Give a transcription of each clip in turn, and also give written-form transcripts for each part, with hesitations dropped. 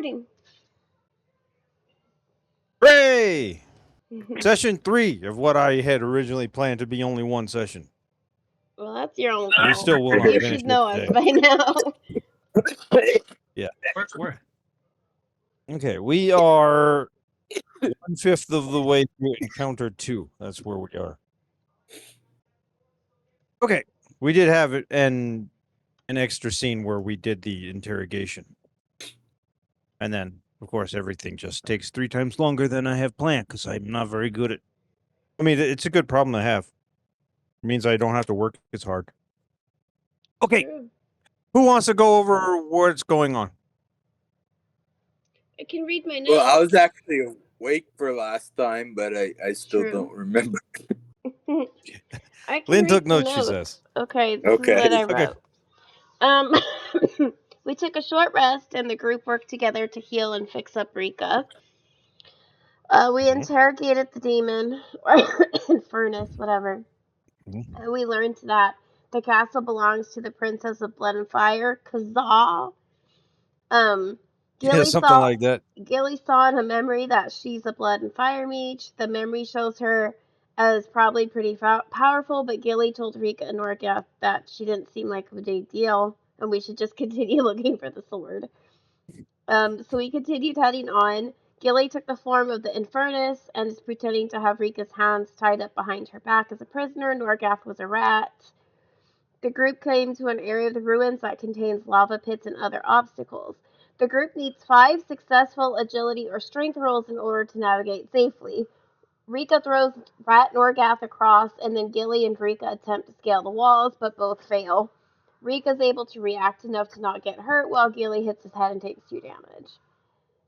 recording. Hooray! Session 3 of what I had originally planned to be only one session. Well, that's your own We fault. still will not You finish should know it us today. by now. Yeah. Where? Okay, we are 1/5 of the way through encounter 2. That's where we are. Okay, we did have an extra scene where we did the interrogation. And then, of course, everything just takes 3 times longer than I have planned because I'm not very good at... I mean, it's a good problem to have. It means I don't have to work as hard. Okay, True. who wants to go over what's going on? I can read my notes. Well, I was actually awake for last time, but I still True. don't remember. I can Lynn read took the notes, she says. Okay, this Okay. is what I Okay. wrote. We took a short rest, and the group worked together to heal and fix up Rika. We interrogated the demon, or furnace, whatever. And we learned that the castle belongs to the Princess of Blood and Fire, Kazaa. Yeah, something like that. Gilly saw in a memory that she's a blood and fire mage. The memory shows her as probably pretty powerful, but Gilly told Rika and Norgath that she didn't seem like a big deal, and we should just continue looking for the sword. So we continued heading on. Gilly took the form of the Infernus and is pretending to have Rika's hands tied up behind her back as a prisoner. Norgath was a rat. The group came to an area of the ruins that contains lava pits and other obstacles. The group needs 5 successful agility or strength rolls in order to navigate safely. Rika throws Rat Norgath across, and then Gilly and Rika attempt to scale the walls, but both fail. Rika's able to react enough to not get hurt, while Gilly hits his head and takes 2 damage.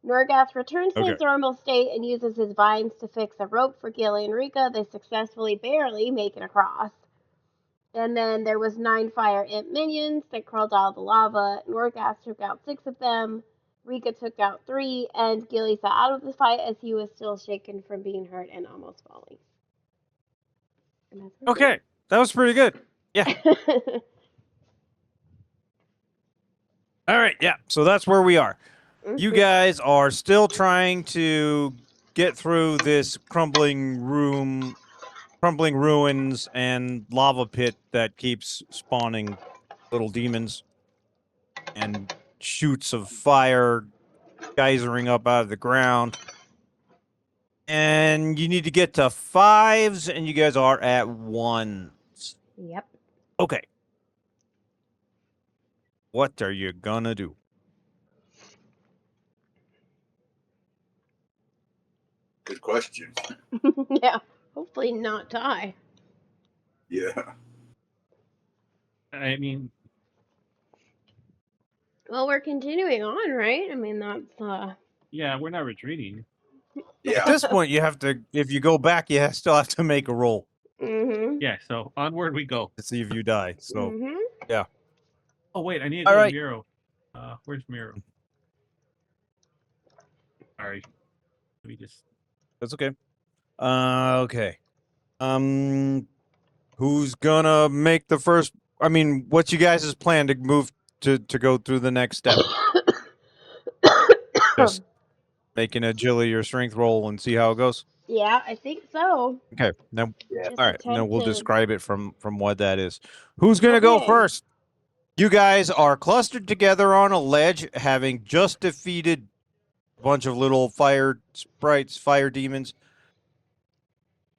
Norgath returns to his normal state and uses his vines to fix a rope for Gilly and Rika. They successfully, barely, make it across. And then there was 9 fire imp minions that crawled out of the lava. Norgath took out 6 of them. Rika took out 3, and Gilly sat out of the fight as he was still shaken from being hurt and almost falling. Okay, that was pretty good. Yeah. All right, yeah. So that's where we are. You guys are still trying to get through this crumbling ruins and lava pit that keeps spawning little demons and shoots of fire geysering up out of the ground. And you need to get to 5s, and you guys are at 1s. Yep. Okay. What are you gonna do? Good question. Yeah. Hopefully not die. Yeah. I mean, well, we're continuing on, right? I mean, that's yeah, we're not retreating. Yeah. At this point, you have to. If you go back, you still have to make a roll. Yeah. So onward we go to see if you die. So yeah. Oh wait, I need All right. Miro. Where's Miro? Sorry. Let me just. That's okay. Okay. Who's gonna make the first? I mean, what's you guys' plan to move to go through the next step? Just make an agility or strength roll and see how it goes. Yeah, I think so. Okay. Now, Yeah. all right. Now we'll to- describe it from what that is. Who's gonna go Okay. first? You guys are clustered together on a ledge, having just defeated a bunch of little fire sprites, fire demons,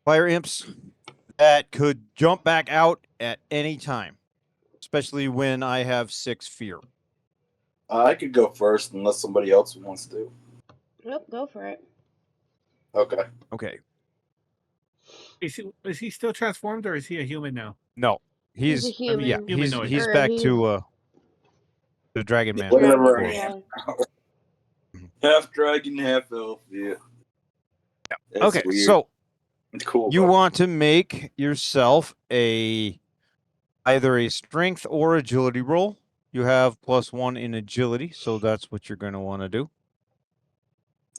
fire imps that could jump back out at any time, especially when I have 6 fear. I could go first unless somebody else wants to. Nope, go for it. Okay. Okay. Is he still transformed or is he a human now? No, he's a human. yeah, Humanoid. he's Or back he's- to the Dragon Man. Whatever I Yeah. am. Half dragon, half elf. Yeah. That's Okay, weird. so It's cool. you though. want to make yourself either a strength or agility roll. You have +1 in agility, so that's what you're going to want to do.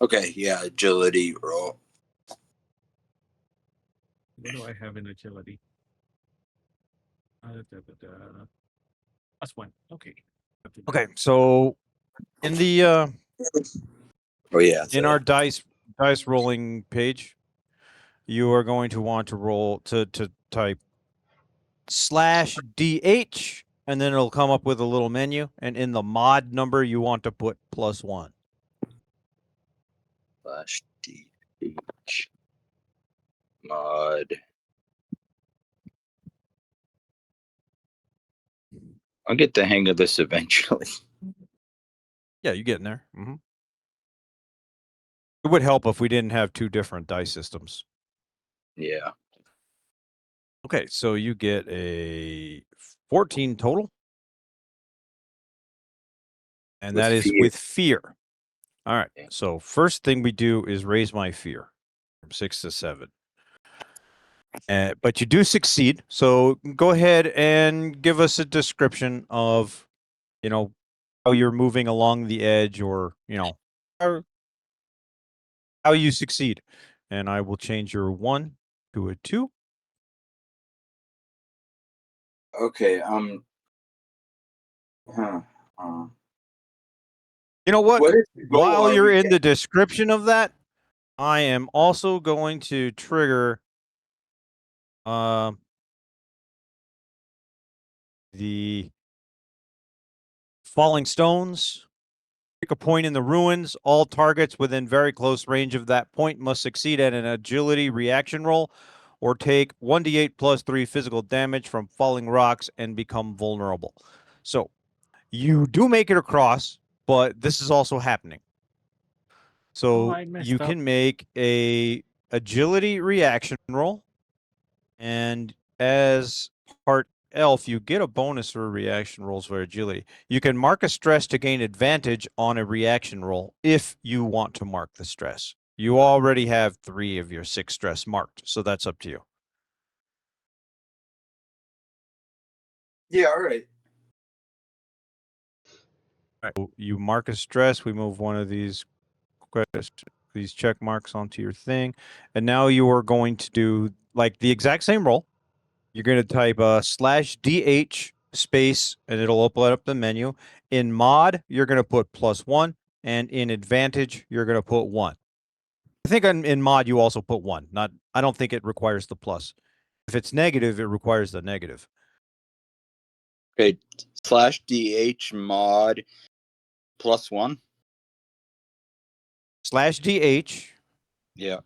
Okay, yeah, agility roll. What do I have in agility? +1. Okay. Okay, so in the Oh yeah. In our dice rolling page, you are going to want to roll to type /DH, and then it'll come up with a little menu. And in the mod number, you want to put +1. /DH mod. I'll get the hang of this eventually. Yeah, you get in there. It would help if we didn't have two different dice systems. Yeah. Okay, so you get a 14 total. And that is with fear. All right. Okay. So first thing we do is raise my fear from 6 to 7. But you do succeed. So go ahead and give us a description of, how you're moving along the edge, or, how you succeed. And I will change your 1 to a 2. Okay. You know what? What is the goal? While Are you're we in the description of that, I am also going to trigger the falling stones. Pick a point in the ruins. All targets within very close range of that point must succeed at an agility reaction roll or take 1d8 plus 3 physical damage from falling rocks and become vulnerable. So you do make it across, but this is also happening. So I messed you up. can make a agility reaction roll, and as part elf, you get a bonus for reaction rolls for agility. You can mark a stress to gain advantage on a reaction roll if you want to mark the stress. You already have 3 of your 6 stress marked, so that's up to you. Yeah. All right. All right. You mark a stress. We move one of these check marks onto your thing, and now you are going to do like the exact same roll. You're going to type /DH space, and it'll open up the menu. In mod, you're going to put +1, and in advantage, you're going to put 1. I think in mod you also put 1. I don't think it requires the plus. If it's negative, it requires the negative. Okay. /DH mod +1. /DH, Yeah.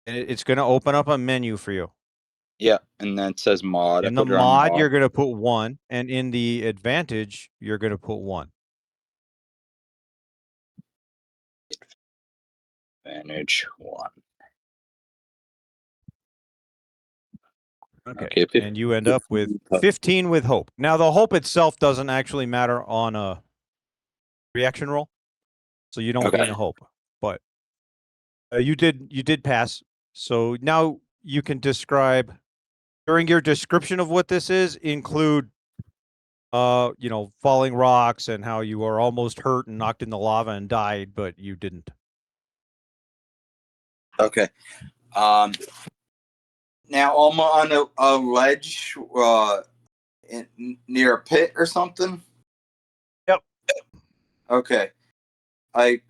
and it's going to open up a menu for you. Yeah. And then it says mod. I In the put it on mod, mod. you're going to put 1, and in the advantage, you're going to put 1. Advantage 1. Okay. And you end up with 15 with hope. Now, the hope itself doesn't actually matter on a reaction roll, so you don't gain a hope. But you did pass. So now you can describe, during your description of what this is, include falling rocks and how you are almost hurt and knocked in the lava and died, but you didn't. Okay. Now I'm on a ledge near a pit or something. Yep. Okay. I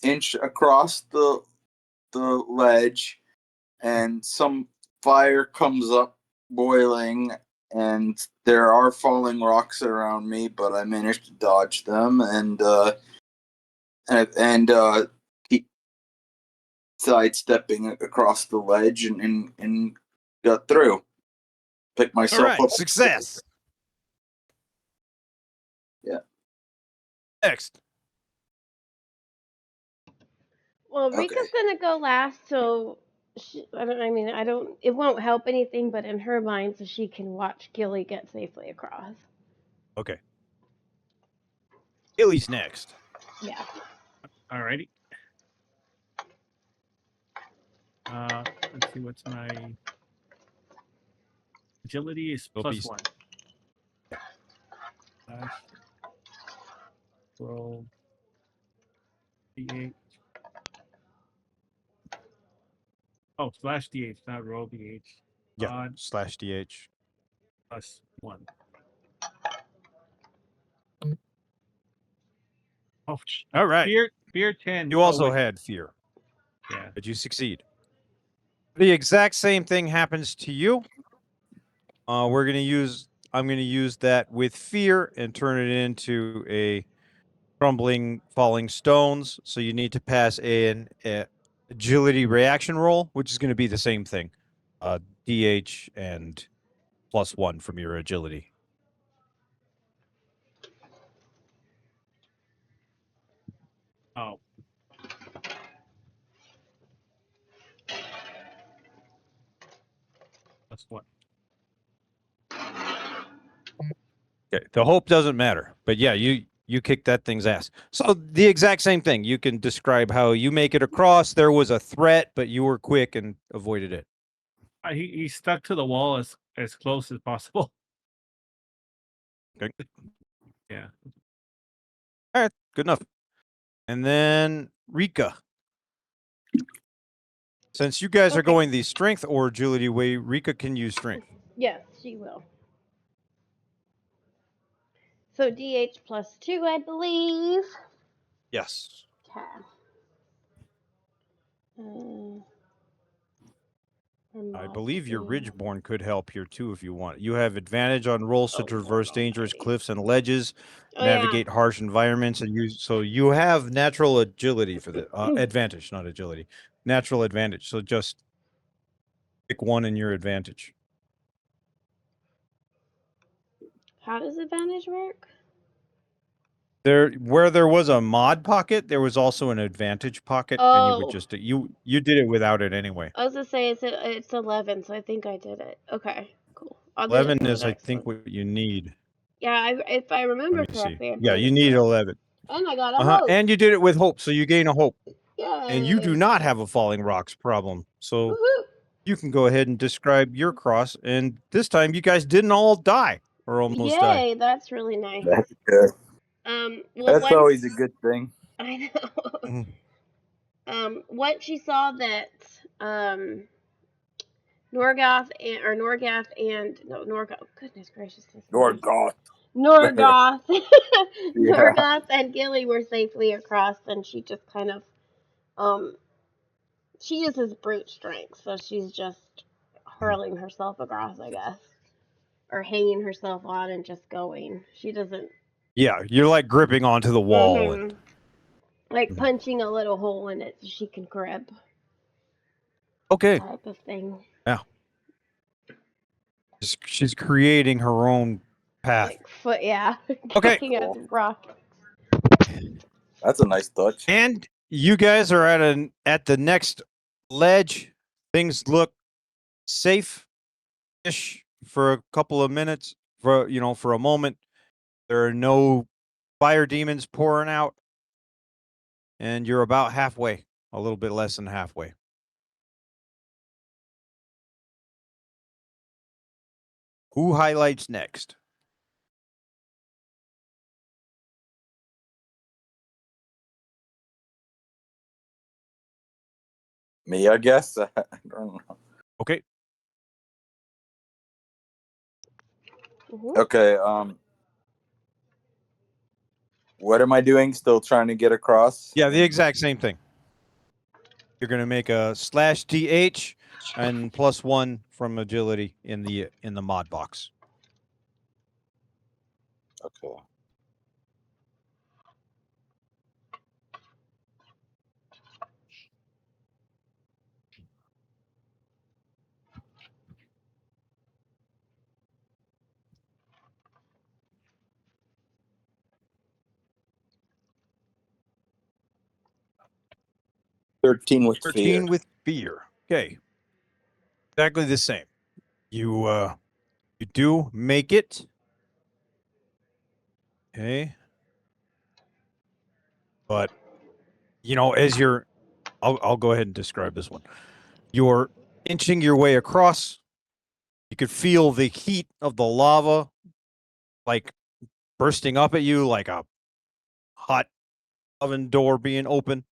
inch across the ledge, and some fire comes up boiling, and there are falling rocks around me, but I managed to dodge them and keep sidestepping across the ledge and got through. Pick myself up. Success. Yeah. Next. Well, Okay. Rika's gonna go last, so it won't help anything, but in her mind, so she can watch Gilly get safely across. Okay. Illy's next. Yeah. Alrighty. Let's see, what's my agility is It'll be- +1. Roll D8. Oh, /DH, not roll DH. Yeah. Odd /DH. +1. Oh, All right. Fear 10. You also wait. had fear, Yeah. but you succeed. The exact same thing happens to you. I'm gonna use that with fear and turn it into a crumbling, falling stones. So you need to pass an agility reaction roll, which is going to be the same thing, DH and +1 from your agility. Oh. That's what. Okay. The hope doesn't matter, but yeah, you kick that thing's ass. So the exact same thing. You can describe how you make it across. There was a threat, but you were quick and avoided it. He stuck to the wall as close as possible. Okay. Yeah. All right. Good enough. And then Rika. Since you guys are Okay. going the strength or agility way, Rika can use strength. Yes, she will. So DH +2, I believe. Yes. Okay. I believe your Velocity. Ridgeborn could help here too if you want. You have advantage on rolls to traverse dangerous cliffs and ledges, Oh yeah. navigate harsh environments, and you have natural agility for the advantage, not agility. Natural advantage. So just pick one in your advantage. How does advantage work? Where there was a mod pocket, there was also an advantage pocket, and you would Oh, just you did it without it anyway. I was gonna say it's 11, so I think I did it. Okay, cool. I'll do it 11 for the is, I next think, one. what you need. Yeah, if I Let remember me see. correctly, I Yeah, believe you it's need 11. 11. And I got a hope. And you did it with hope, so you gain a hope. And you Yay! do not have a falling rocks problem. So Woohoo! you can go ahead and describe your cross. And this time you guys didn't all die or almost die. Yay! That's really nice. That's good. Well, That's once always a good thing. I know. Mhm. Once she saw that, Norgoth and no Norgoth. Goodness gracious, this Your name. God. Norgoth, Yeah. Norgoth and Gilly were safely across, and she just kind of, she uses brute strength, so she's just hurling herself across, I guess, or hanging herself on and just going. She doesn't. Yeah, you're like gripping onto the wall. And Like punching a little hole in it so she can grip, okay. type of thing. Yeah. She's creating her own path. Like foot, yeah. Okay. Going at the rock. That's a nice touch. And you guys are at the next ledge. Things look safe-ish for a couple of minutes. For a moment, there are no fire demons pouring out, and you're about halfway, a little bit less than halfway. Who highlights next? Me, I guess. I don't know. Okay. Okay. What am I doing? Still trying to get across? Yeah, the exact same thing. You're going to make a /DH and +1 from agility in the mod box. Okay. $13 with 13 fear. with fear. Okay. Exactly the same. You do make it. Okay. But as I'll go ahead and describe this one. You're inching your way across. You could feel the heat of the lava like bursting up at you like a hot oven door being open.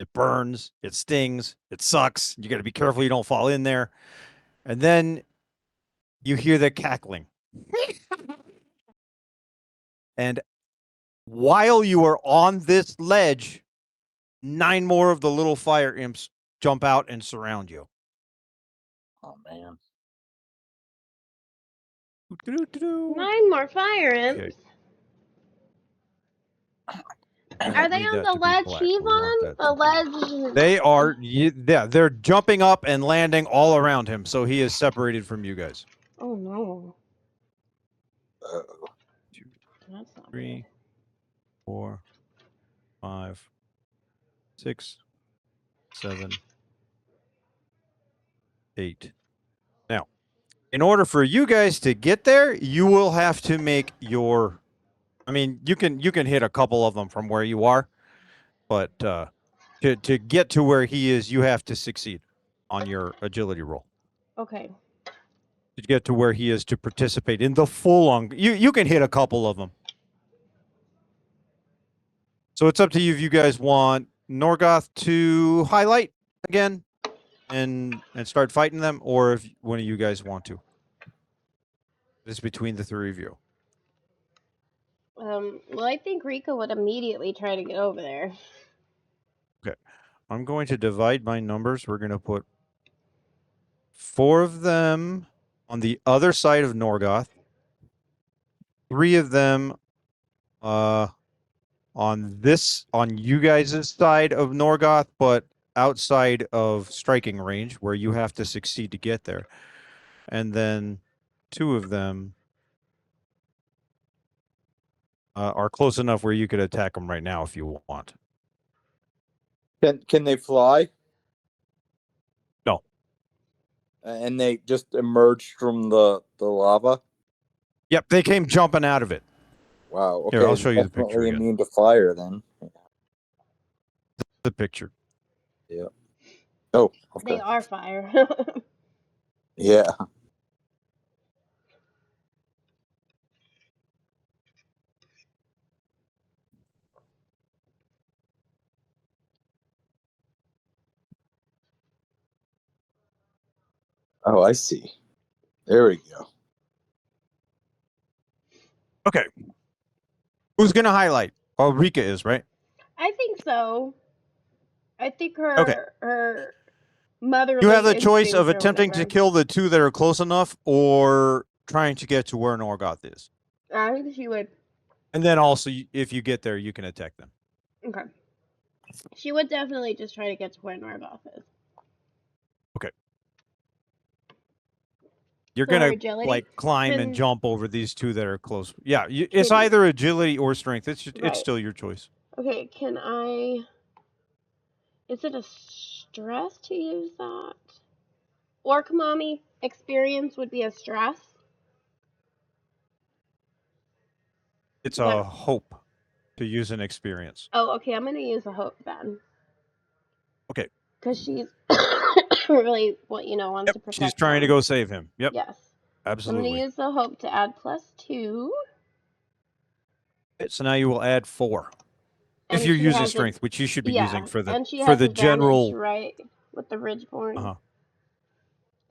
It burns, it stings, it sucks. You got to be careful you don't fall in there. And then you hear the cackling. And While you are on this ledge, 9 more of the little fire imps jump out and surround you. Oh man. 9 more fire imps. I Are they need on that the to be ledge black. he's We want on? that The to be- ledge. They are, yeah, they're jumping up and landing all around him, so he is separated from you guys. Oh no. Uh-oh. 2, That's not 3, 4, 5, 6, 7, 8. Now, in order for you guys to get there, you will have to make your. I mean, you can hit a couple of them from where you are, but to get to where he is, you have to succeed on your agility roll. Okay. To get to where he is to participate in the full on. You can hit a couple of them. So it's up to you if you guys want Norgoth to highlight again and start fighting them, or if one of you guys want to. It's between the three of you. Well, I think Rika would immediately try to get over there. I'm going to divide my numbers. We're going to put 4 of them on the other side of Norgoth, 3 of them on you guys' side of Norgoth, but outside of striking range where you have to succeed to get there. And then 2 of them are close enough where you could attack them right now if you want. Can they fly? No. And they just emerged from the lava? Yep, they came jumping out of it. Wow. Okay. Here, I'll show you the picture Definitely again. immune to fire then. The picture. Yeah. Oh, okay. They are fire. Yeah. Oh, I see. There we go. Okay. Who's going to highlight? Oh, Rika is, right? I think so. I think Okay. her motherly You have the choice of instincts or attempting to whatever. kill the 2 that are close enough or trying to get to where Norgoth is. I think she would. And then also, if you get there, you can attack them. Okay. She would definitely just try to get to where Norgoth is. You're So her going to agility like climb and can- jump over these 2 that are close. Yeah, it's Can- either agility or strength. It's Right. still your choice. Okay, can I... Is it a stress to use that? Or Kamami, experience would be a stress? It's That- a hope to use an experience. Oh, okay, I'm gonna use a hope then. Okay. Because she's really, wants to protect She's trying to them. go save him. Yep. Yes. Absolutely. I'm gonna use the hope to add +2. So now you will add 4. And If you're she using has strength, which you should be using for and she the has advantage, general. right? With the Ridgeborn. Uh-huh.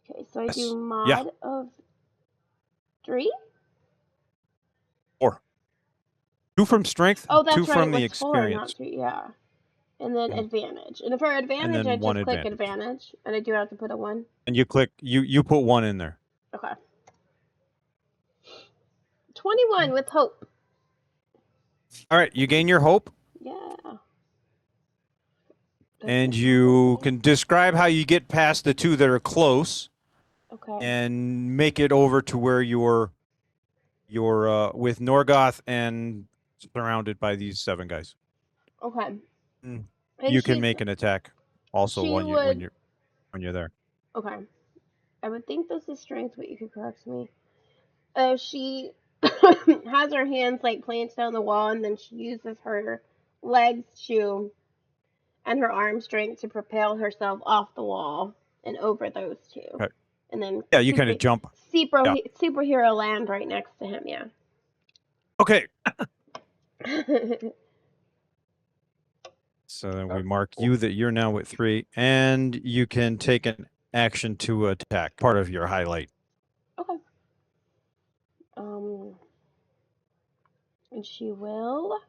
Okay, so I Yes. do mod Yeah. of 3? 4. 2 from strength, Oh, that's 2 right. from It the was 4, not experience. 3. Yeah. And then Mhm. advantage. And for advantage, then I one just click advantage. advantage. And I do have to put a 1. And you click, you put 1 in there. Okay. 21 with hope. All right, you gain your hope, Yeah. and you can describe how you get past the 2 that are close Okay. and make it over to where you're with Norgoth and surrounded by these 7 guys. Okay. Mm. And You can make an attack also she when would- you're there. Okay. I would think this is strength, but you could correct me. She has her hands like planted on the wall, and then she uses her legs to and her arm strength to propel herself off the wall and over those 2. Okay. And then Yeah, you kind of jump. superhero land right next to him. Yeah. Okay. So then we mark you that you're now at 3, and you can take an action to attack. Part of your highlight. Okay. And she will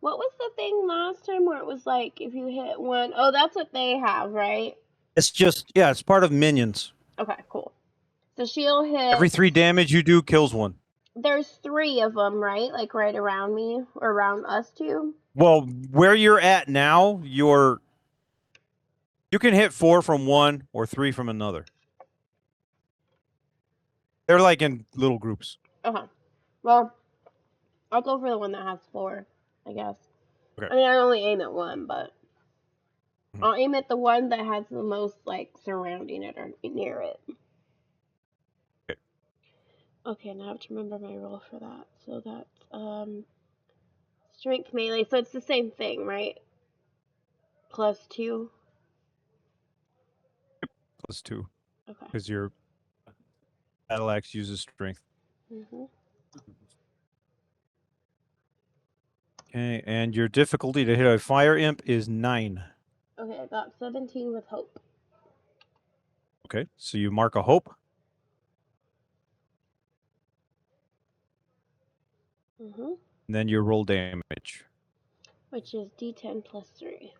What was the thing last time where it was like if you hit one? Oh, that's what they have, right? It's just, yeah, it's part of minions. Okay, cool. So she'll Every hit. 3 damage you do kills one. There's 3 of them, right? Like right around me or around us two. Well, where you're at now, you can hit 4 from one or 3 from another. They're like in little groups. Okay. Well, I'll go for the one that has 4, I guess. Okay. I mean, I only aim at one, but Mhm. I'll aim at the one that has the most like surrounding it or near it. Okay. Okay, now I have to remember my roll for that. So that's strength melee. So it's the same thing, right? +2. +2 Okay. because your battle axe uses strength. Mhm. Okay, and your difficulty to hit a fire imp is 9. Okay, I got 17 with hope. Okay, so you mark a hope. Mhm. And then you roll damage. Which is D10 plus 3.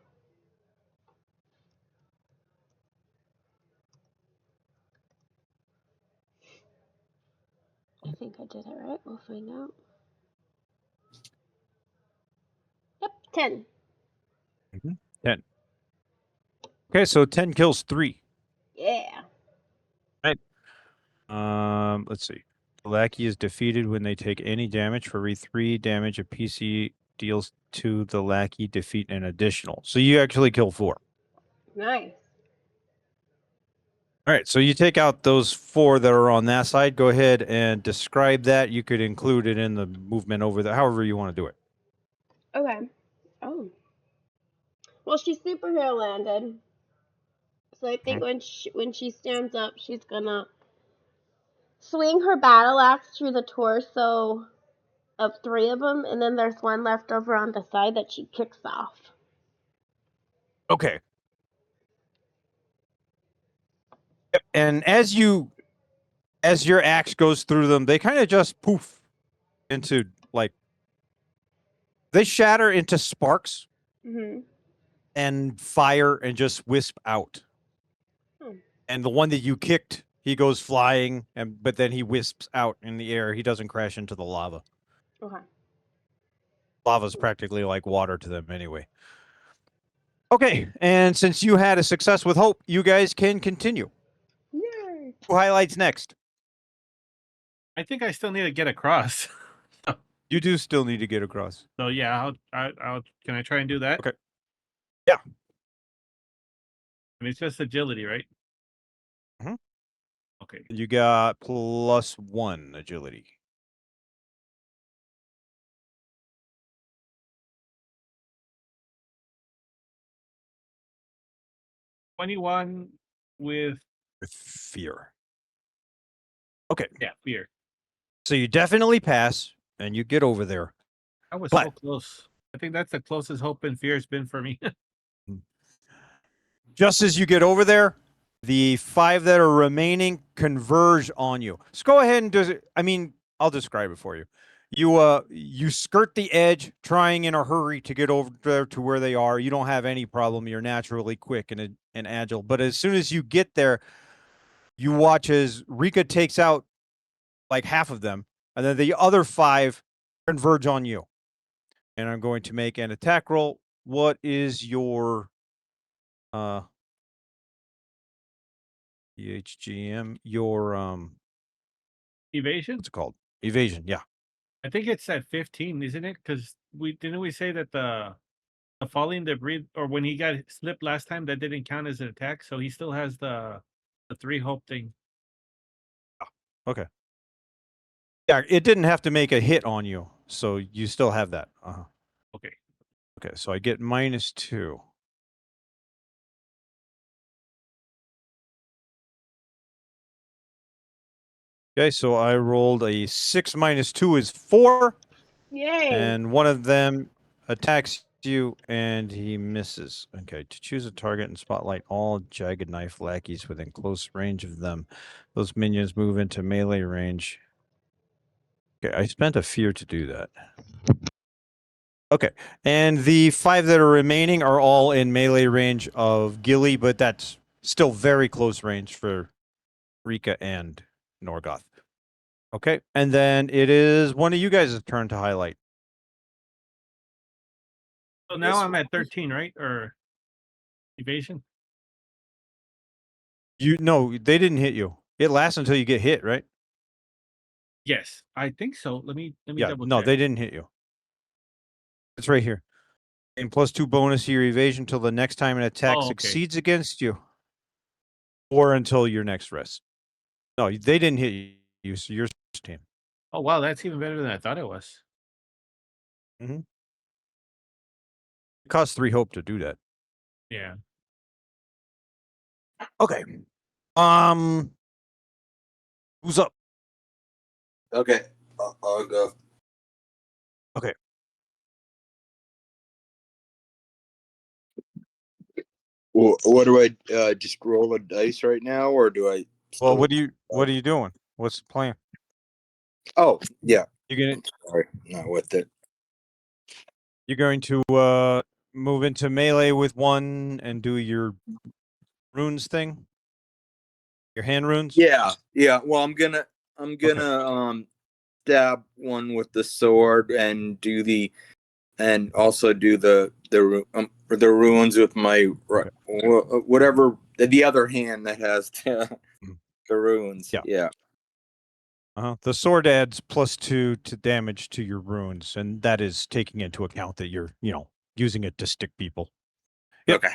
I think I did it right. We'll find out. Yep, 10. 10. Okay, so 10 kills 3. Yeah. Right. Let's see. The lackey is defeated when they take any damage. For every 3 damage a PC deals to the lackey, defeat an additional. So you actually kill 4. Nice. All right, so you take out those 4 that are on that side. Go ahead and describe that. You could include it in the movement over there, however you want to do it. Okay. Oh. Well, she's superhero landed. So I think when she stands up, she's gonna swing her battle axe through the torso of 3 of them, and then there's one left over on the side that she kicks off. Okay. And as your axe goes through them, they kind of just poof into they shatter into sparks Mhm. and fire and just wisp out. Hmm. And the one that you kicked, he goes flying, but then he wisps out in the air. He doesn't crash into the lava. Okay. Lava's practically like water to them anyway. Okay, and since you had a success with hope, you guys can continue. Yay. Who highlights next? I think I still need to get across. You do still need to get across. So yeah, I'll can I try and do that? Okay. Yeah. And it's just agility, right? Mhm. Okay. You got +1 agility. +21 with With fear. Okay. fear. So you definitely pass and you get over there. I was so But close. I think that's the closest hope and fear has been for me. just as you get over there, the 5 that are remaining converge on you. So go ahead and do it. I mean, I'll describe it for you. You skirt the edge, trying in a hurry to get over there to where they are. You don't have any problem. You're naturally quick and agile. But as soon as you get there, you watch as Rika takes out like half of them, and then the other 5 converge on you. And I'm going to make an attack roll. What is your EHGM? Your Evasion? what's it called? Evasion. Yeah. I think it's at 15, isn't it? Because we say that the falling debris or when he got slipped last time that didn't count as an attack, so he still has the 3 hope thing. Okay. Yeah, it didn't have to make a hit on you, so you still have that. Okay. Okay, so I get -2. Okay, so I rolled a 6 minus 2 is 4, Yay. and one of them attacks you, and he misses. Okay, to choose a target and spotlight all jagged knife lackeys within close range of them. Those minions move into melee range. Okay, I spent a fear to do that. Okay. And the 5 that are remaining are all in melee range of Gilly, but that's still very close range for Rika and Norgoth. Okay. And then it is one of you guys' turn to highlight. So now I'm at 13, right? Or evasion? No, they didn't hit you. It lasts until you get hit, right? Yes, I think so. Let me Yeah. double No, check. they didn't hit you. It's right here. And +2 bonus to your evasion till the next time an attack Oh, okay. succeeds against you, or until your next rest. No, they didn't hit you. So your team. Oh wow, that's even better than I thought it was. It costs 3 hope to do that. Yeah. Okay. Who's up? Okay, I'll go. Okay. Well, what do I just roll a dice right now, or do I? Well, Still... what are you doing? What's the plan? Oh, yeah. You're Sorry, not with it. going to move into melee with 1 and do your runes thing? Your hand runes? Yeah. Well, I'm gonna stab one with the sword and also do the runes with my whatever the other hand that has the runes. Yeah. The sword adds +2 to damage to your runes, and that is taking into account that you're, using it to stick people. Yep. Okay.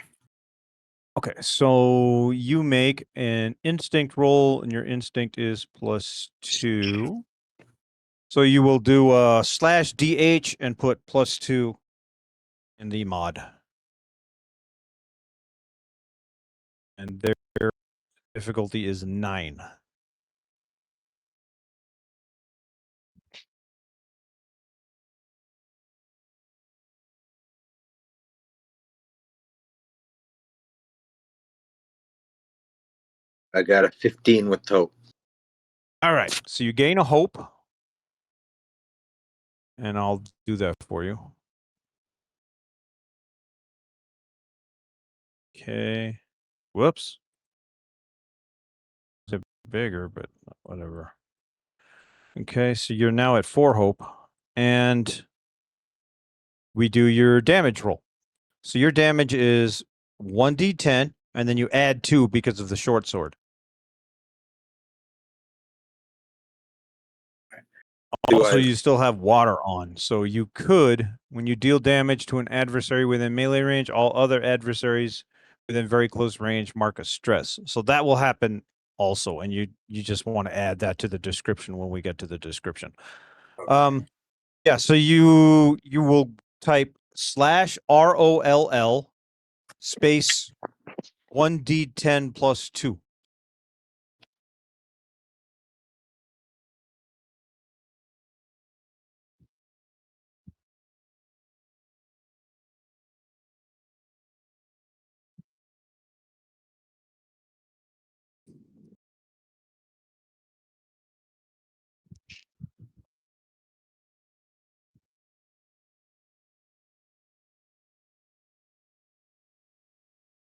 Okay, so you make an instinct roll, and your instinct is +2. So you will do /DH and put +2 in the mod. And their difficulty is 9. I got a 15 with hope. All right, so you gain a hope. And I'll do that for you. Okay. Whoops. It's a bigger, but whatever. Okay, so you're now at 4 hope. And we do your damage roll. So your damage is 1d10, and then you add 2 because of the short sword. Also, you still have water on, so you could, when you deal damage to an adversary within melee range, all other adversaries within very close range mark a stress. So that will happen also, and you just want to add that to the description when we get to the description. Okay. Yeah, so you will type /ROLL space 1d10 plus 2.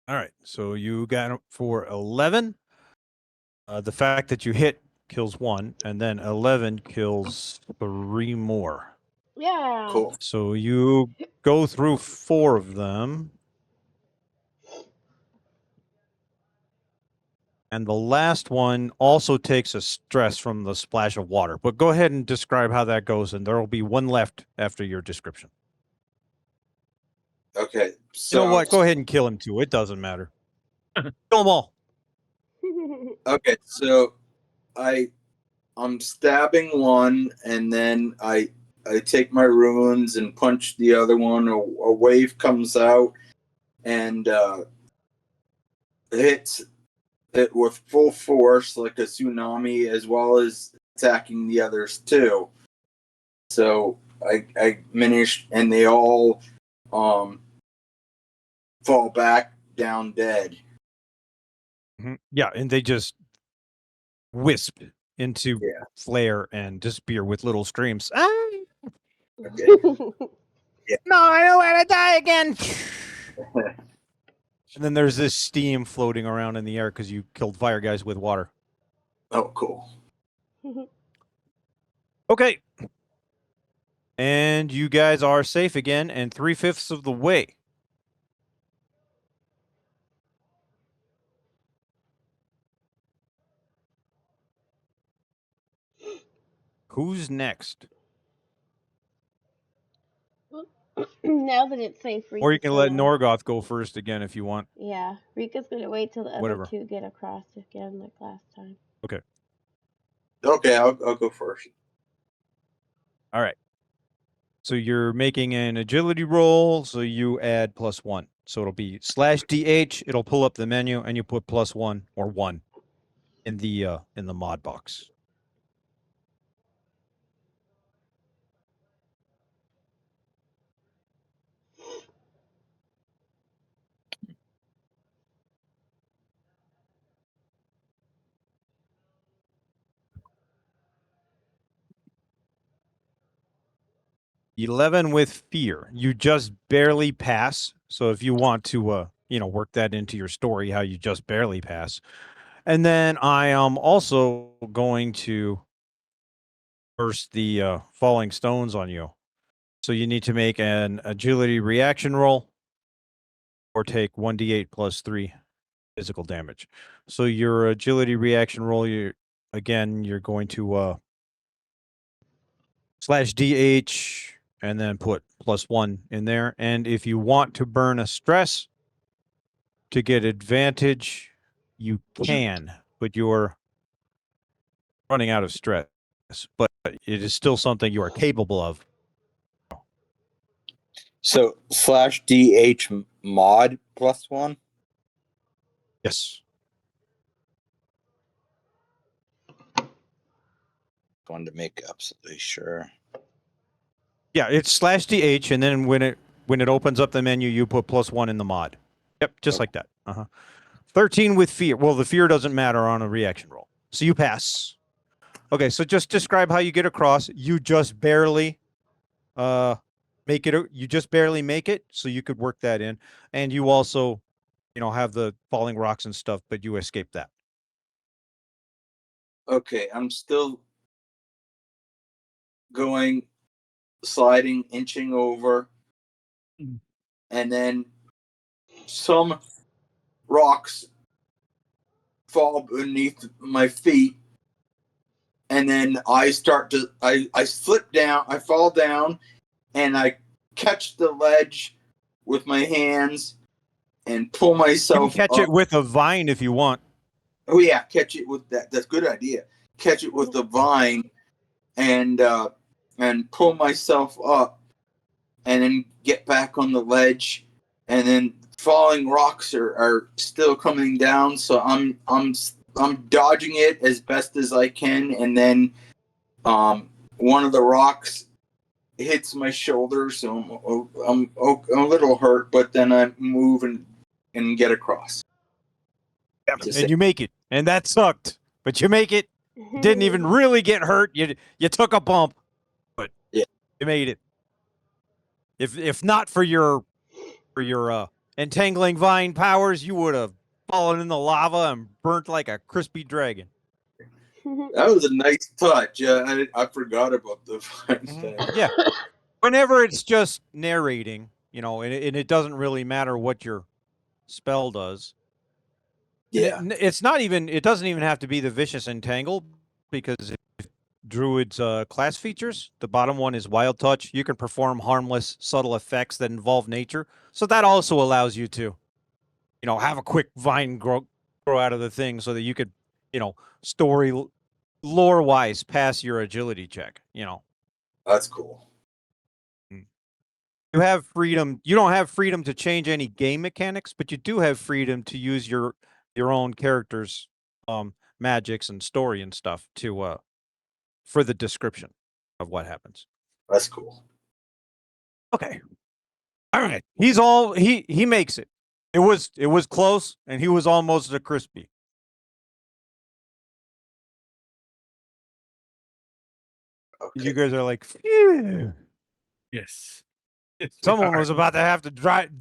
All right, so you got it for 11. The fact that you hit kills 1, and then 11 kills 3 more. Yeah. Cool. So you go through 4 of them. And the last one also takes a stress from the splash of water. But go ahead and describe how that goes, and there will be 1 left after your description. Okay. You know So what? Go ahead and kill him too. It doesn't matter. Kill them all. okay, so I'm stabbing one, and then I take my runes and punch the other one. A wave comes out and hits it with full force, like a tsunami, as well as attacking the others too. So I managed, and they all fall back down dead. Yeah, and they just wisp into Yeah. flare and disappear with little screams. Ah! Okay. No, I don't want to die again. And then there's this steam floating around in the air because you killed fire guys with water. Oh, cool. Okay. And you guys are safe again and 3/5 of the way. Who's next? Now that it's safe, Or you Rika's can let gonna. Norgoth go first again if you want. Yeah, Rika's gonna wait till the other Whatever. two get across again, like last time. Okay. Okay, I'll go first. All right. So you're making an agility roll, so you add +1. So it'll be /DH, it'll pull up the menu, and you put +1 or 1 in the mod box. /11 with fear. You just barely pass. So if you want to work that into your story, how you just barely pass. And then I am also going to burst the falling stones on you. So you need to make an agility reaction roll or take 1d8 + 3 physical damage. So your agility reaction roll, you're going to /DH and then put +1 in there. And if you want to burn a stress to get advantage, you can, but you're running out of stress. But it is still something you are capable of. So /DH mod +1. Yes. Wanted to make absolutely sure. Yeah, it's /DH, and then when it opens up the menu, you put +1 in the mod. Yep, just like that. 13 with fear. Well, the fear doesn't matter on a reaction roll, so you pass. Okay, so just describe how you get across. You just barely make it. You just barely make it, so you could work that in, and you also, have the falling rocks and stuff, but you escape that. Okay, I'm still going, sliding, inching over, and then some rocks fall beneath my feet, and then I slip down, I fall down, and I catch the ledge with my hands and pull You can myself catch up. it with a vine if you want. Oh yeah, catch it with that. That's a good idea. Catch it with the vine and pull myself up, and then get back on the ledge, and then falling rocks are still coming down, so I'm dodging it as best as I can, and then one of the rocks hits my shoulder, so I'm a little hurt, but then I move and get across. And you make it, and that sucked, but you make it. You didn't even really get hurt. You took a bump, but Yeah. you made it. If not for your entangling vine powers, you would have fallen in the lava and burnt like a crispy dragon. That was a nice touch. I forgot about the vine thing. Yeah. Whenever it's just narrating, and it doesn't really matter what your spell does. Yeah, And it's not even. It doesn't even have to be the vicious entangle, because if Druid's class features, the bottom one is Wild Touch. You can perform harmless, subtle effects that involve nature. So that also allows you to, have a quick vine grow out of the thing, so that you could, story lore wise pass your agility check. that's cool. You have freedom. You don't have freedom to change any game mechanics, but you do have freedom to use your own character's magics and story and stuff to for the description of what happens. That's cool. Okay. All right. He makes it. It was close, and he was almost a crispy. Okay. You guys are like, phew. Yes. Yes, we Someone are. was about to have to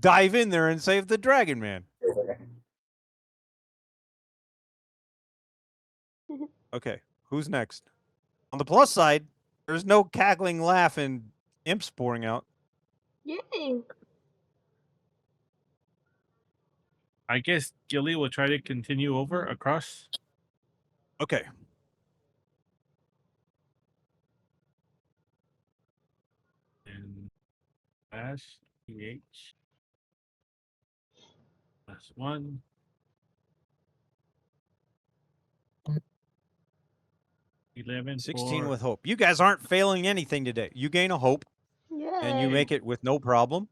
dive in there and save the Dragon Man. Okay, who's next? On the plus side, there's no cackling laugh and imps pouring out. Yay. I guess Gilly will try to continue over across. Okay. And dash PH. That's 1. 11 16 4. with hope. You guys aren't failing anything today. You gain a hope and you Yay. make it with no problem.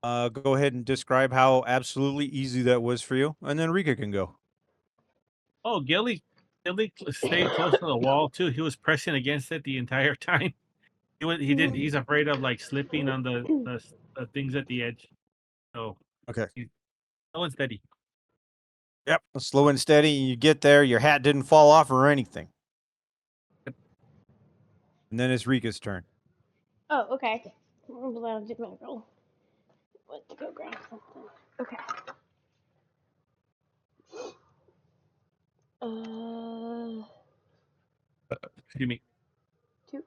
Go ahead and describe how absolutely easy that was for you, and then Rika can go. Oh, Gilly stayed close to the wall too. He was pressing against it the entire time. He's afraid of like slipping on the things at the edge. So Okay. he's slow and steady. Yep. Slow and steady. You get there. Your hat didn't fall off or anything. And then it's Rika's turn. Oh, okay. I'm glad I did my roll. Went to go grab something. Okay. Excuse me. 2.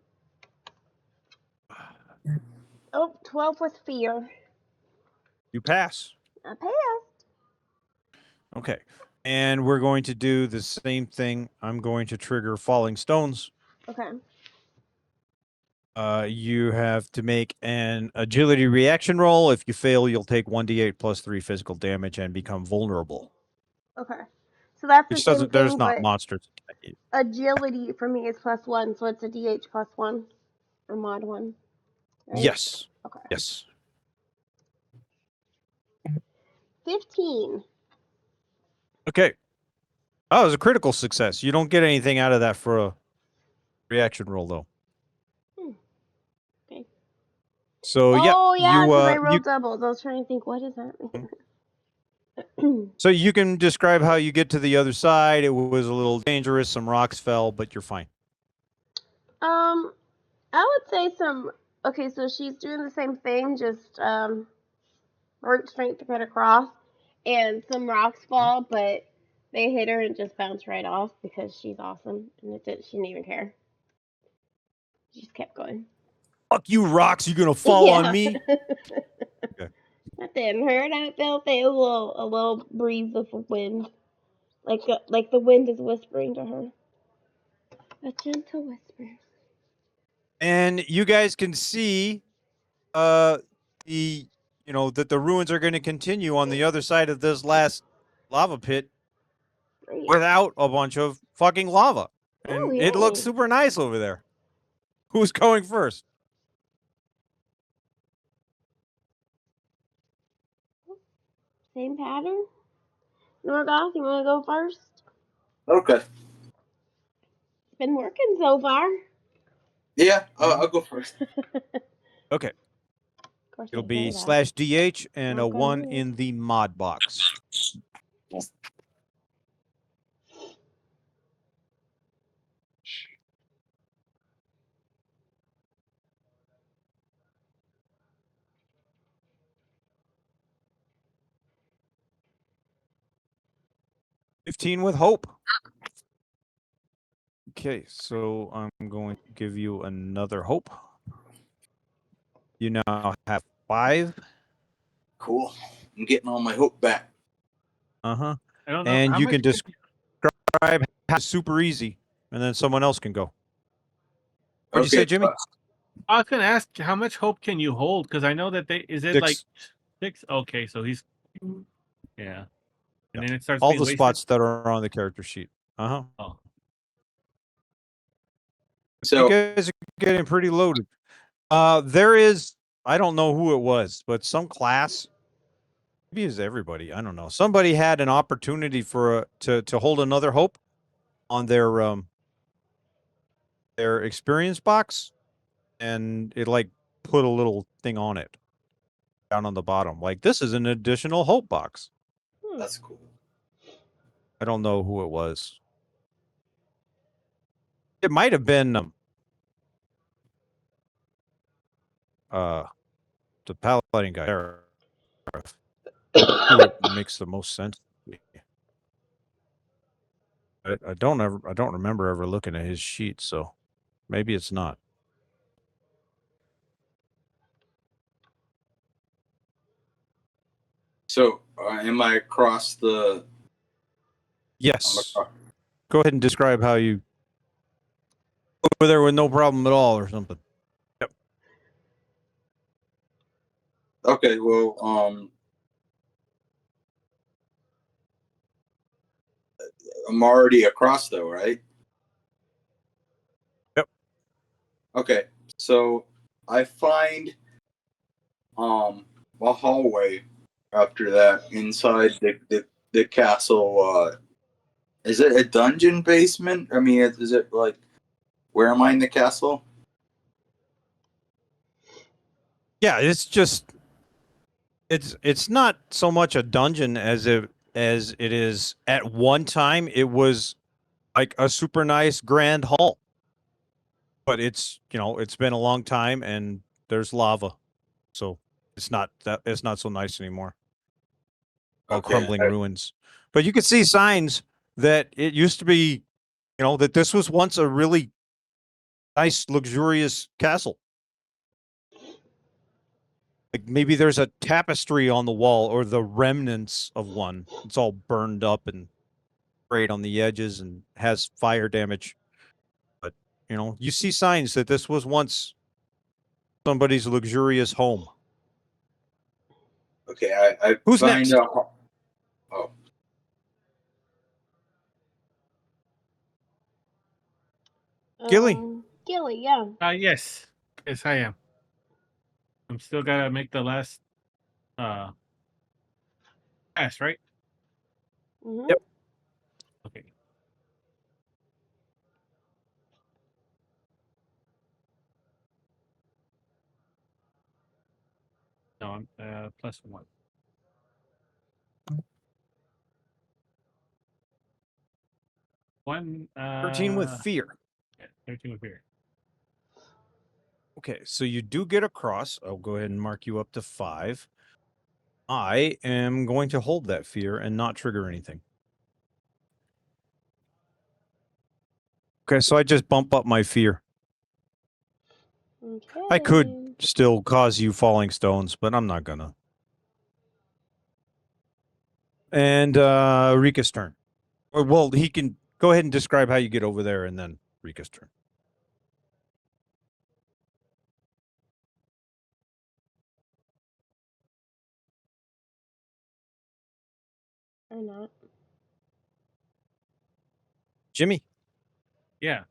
Oh, 12 with fear. You pass. I passed. Okay. And we're going to do the same thing. I'm going to trigger falling stones. Okay. You have to make an agility reaction roll. If you fail, you'll take 1d8 plus 3 physical damage and become vulnerable. Okay. So that's the Which same doesn't, there's thing, not but monsters. agility for me is +1, so it's a DH +1 or mod 1. Right? Yes. Okay. Yes. 15. Okay. Oh, it was a critical success. You don't get anything out of that for a reaction roll, though. Okay. So Oh yeah, because I you rolled doubles. I was trying to think, what does that mean? so you can describe how you get to the other side. It was a little dangerous. Some rocks fell, but you're fine. I would say some. Okay, so she's doing the same thing, just brute strength to get across, and some rocks fall, but they hit her and just bounce right off because she's awesome, and she didn't even care. She just kept going. Fuck you, rocks! You gonna fall on me? Okay. That didn't hurt. I felt a little breeze of wind, like the wind is whispering to her. A gentle whisper. And you guys can see, that the ruins are going to continue on the other side of this last lava pit Great. without a bunch of fucking lava, Oh, and it looks yay. super nice over there. Who's going first? Same pattern. Norgoth, you want to go first? Okay. It's been working so far. Yeah, I'll go first. Okay. Of course, It'll I be say that. /DH and a Okay. 1 in the mod box. $15 with hope. Okay, so I'm going to give you another hope. You now have 5. Cool. I'm getting all my hope back. Uh-huh. I don't know. And How you much can describe how it's super easy, and then someone else can go. What'd you say, Jimmy? I was gonna ask, how much hope can you hold? Because I know that is it 6. like 6? Okay, so he's yeah. And then it starts All being the wasted. spots that are on the character sheet. Uh-huh. Oh. You So guys are getting pretty loaded. There is, I don't know who it was, but some class, maybe it's everybody, I don't know. Somebody had an opportunity to hold another hope on their experience box, and it like put a little thing on it down on the bottom. Like, this is an additional hope box. that's cool. I don't know who it was. It might have been the paladin guy. Who it makes the most sense to me. I don't remember ever looking at his sheet, so maybe it's not. So, am I across the? Yes. Go ahead and describe how you over there with no problem at all or something. Yep. Okay. Well, I'm already across though, right? Yep. Okay. So I find a hallway after that inside the castle. Is it a dungeon basement? I mean, is it like where am I in the castle? Yeah, it's not so much a dungeon as it is at one time it was like a super nice grand hall. But it's been a long time and there's lava. So it's not so nice anymore. All Okay. crumbling ruins. But you can see signs that it used to be, that this was once a really nice, luxurious castle. Like maybe there's a tapestry on the wall or the remnants of one. It's all burned up and frayed on the edges and has fire damage. But, you see signs that this was once somebody's luxurious home. Okay. I Who's find next? out. Oh. Gilly. Gilly, yeah. Yes. Yes, I am. I'm still gotta make the last pass, right? Mm-hmm. Yep. Okay. No, I'm +1. One 13 with fear. yeah, 13 with fear. Okay, so you do get across. I'll go ahead and mark you up to 5. I am going to hold that fear and not trigger anything. Okay, so I just bump up my fear. Okay. I could still cause you falling stones, but I'm not gonna. And Rika's turn. Or, well, he can go ahead and describe how you get over there, and then Rika's turn. Or not. Jimmy, Yeah.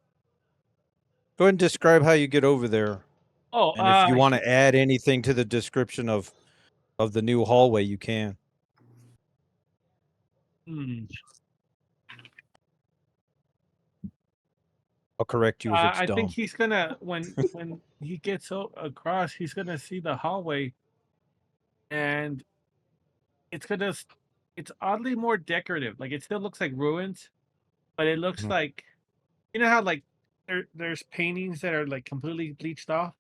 go ahead and describe how you get over there. Oh, And if you want to add anything to the description of the new hallway, you can. I'll correct you if it's I dumb. think he's gonna when he gets across, he's gonna see the hallway, and it's oddly more decorative. Like it still looks like ruins, but it looks Mhm. like how like there's paintings that are like completely bleached off.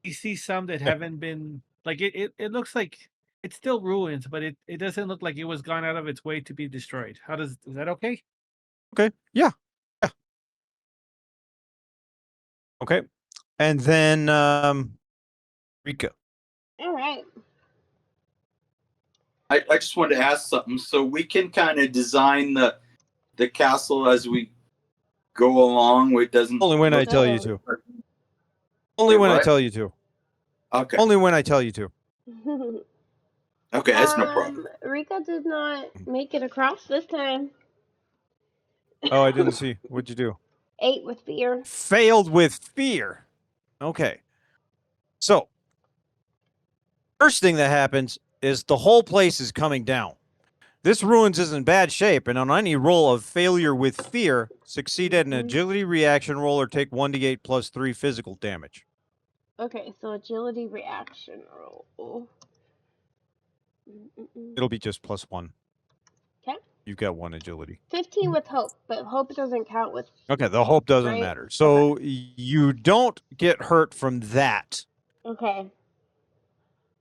You see some that haven't been like it looks like it's still ruins, but it doesn't look like it was gone out of its way to be destroyed. Is that okay? Okay. Yeah. Yeah. Okay. And then Rika. All right. I just wanted to ask something. So we can kind of design the castle as we go along. It doesn't Only when I look. tell you So- to. Only Wait, when I what? tell you to. Okay. Only when I tell you to. Okay, that's no problem. Rika did not make it across this time. Oh, I didn't see. What'd you do? 8 with fear. Failed with fear. Okay. So, first thing that happens is the whole place is coming down. This ruins is in bad shape, and on any roll of failure with fear, succeed at an agility reaction roll or take 1d8 plus 3 physical damage. Okay, so agility reaction roll. It'll be just +1. Okay. You've got 1 agility. 15 with hope, but hope doesn't count with. Okay, the hope doesn't right? matter. So you don't get hurt from that. Okay.